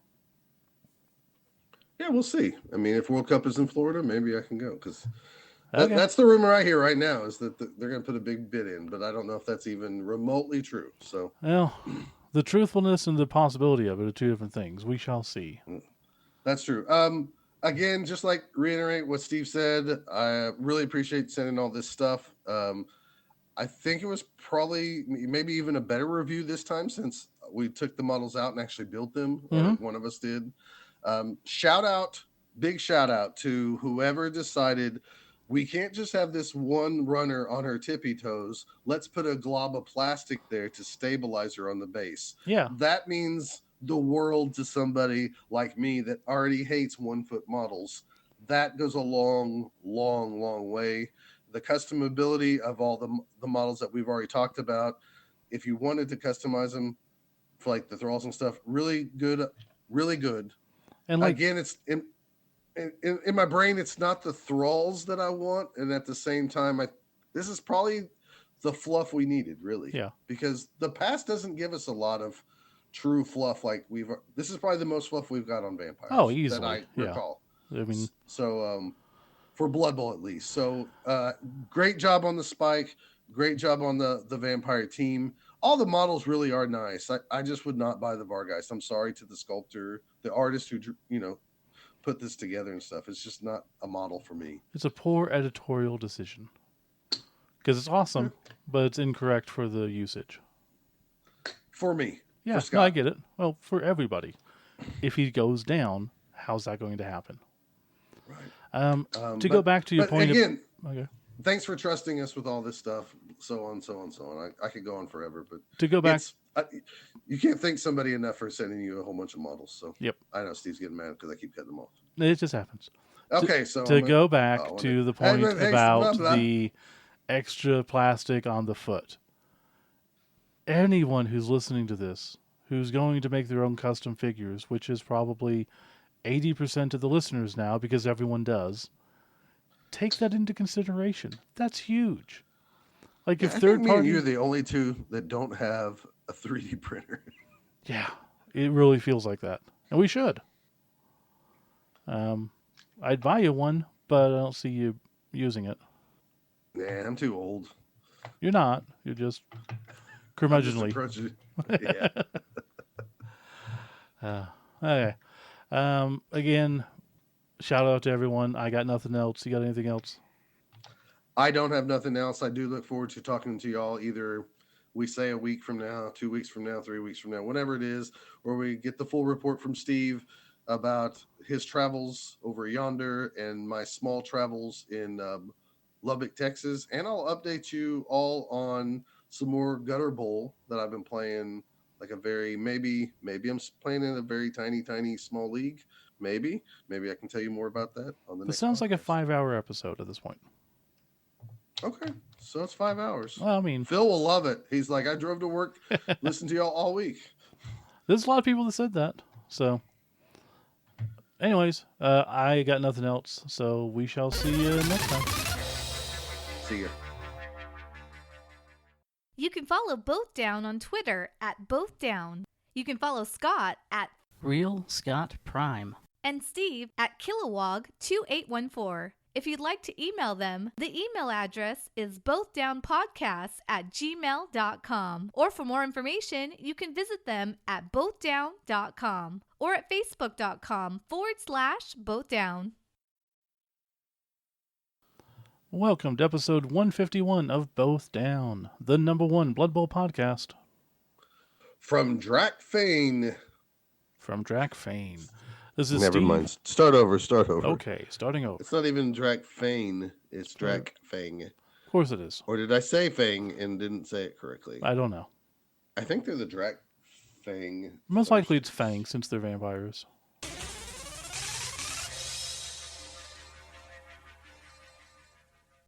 Yeah, we'll see. I mean, if World Cup is in Florida, maybe I can go because
Okay.
that's the rumor I hear right now is that they're going to put a big bid in, but I don't know if that's even remotely true. So
Well, the truthfulness and the possibility of it are two different things. We shall see.
that's true. Again, just like reiterate what Steve said, I really appreciate sending all this stuff. I think it was probably maybe even a better review this time since we took the models out and actually built them, or
Mm-hmm.
one of us did. Big shout out to whoever decided we can't just have this one runner on her tippy toes. Let's put a glob of plastic there to stabilize her on the base.
Yeah.
That means the world to somebody like me that already hates 1 foot models. That goes a long, long, long way. The customability of all the models that we've already talked about. If you wanted to customize them for like the thralls and stuff, really good, really good.
And like,
Again, it's in my brain, it's not the thralls that I want, and at the same time, This is probably the fluff we needed, really,
Yeah.
because the past doesn't give us a lot of true fluff. This is probably the most fluff we've got on
Oh,
vampires that
easily.
I
Yeah.
recall.
I mean,
So, for Blood Bowl at least. So, great job on the Spike. Great job on the vampire team. All the models really are nice. I just would not buy the Vargeist. I'm sorry to the sculptor, the artist who put this together and stuff. It's just not a model for me.
it's a poor editorial decision because it's awesome, but it's incorrect for the usage.
For me, for
Yeah. No, I
Scott.
get it. Well, for everybody, if he goes down, how's that going to happen?
Right.
To go back to your
But
point
again,
okay.
thanks for trusting us with all this stuff. So on, so on, so on. I could go on forever, but
To go back,
you can't thank somebody enough for sending you a whole bunch of models. So
yep,
I know Steve's getting mad because I keep cutting them off.
it just happens.
Okay, so
To go back
hey,
to the
hey,
point
blah,
about
blah.
the extra plastic on the foot. Anyone who's listening to this, who's going to make their own custom figures, which is probably 80% of the listeners now because everyone does, take that into consideration. That's huge. Like
Yeah,
if
I think
third
me and you
party,
are the only two that don't have a 3D printer.
yeah, it really feels like that, and we should. I'd buy you one, but I don't see you using it.
Nah, I'm too old.
You're not. You're just
I'm just a
curmudgeonly.
crutch. Yeah.
Okay. Again, shout out to everyone. I got nothing else. You got anything else?
I don't have nothing else. I do look forward to talking to y'all either we say a week from now, 2 weeks from now, 3 weeks from now, whatever it is, or we get the full report from Steve about his travels over yonder and my small travels in Lubbock, Texas. And I'll update you all on some more Gutter Bowl that I've been playing. Like maybe I'm playing in a very tiny small league. Maybe I can tell you more about that on the
This
next
sounds like a
podcast.
5-hour episode at this point.
Okay, so it's 5 hours.
Well, I mean,
Phil will love it. He's like, I drove to work, listened to y'all all week.
there's a lot of people that said that. So, anyways, I got nothing else. So we shall see you next time.
See ya.
You can follow Both Down on Twitter at Both Down. You can follow Scott at
Real Scott Prime.
and Steve at Kilowog2814. If you'd like to email them, the email address is bothdownpodcasts@gmail.com. Or for more information, you can visit them at bothdown.com or at facebook.com/bothdown.
Welcome to episode 151 of Both Down, the #1 Blood Bowl podcast.
From Drac Fane.
From Drac Fane. This is
Never
Steve.
mind. Start over.
Okay, starting over.
It's not even Drac Fane. It's Drac Fang.
Of course it is.
Or did I say Fang and didn't say it correctly?
I don't know.
I think they're the Drac Fang.
Most likely it's Fang since they're vampires.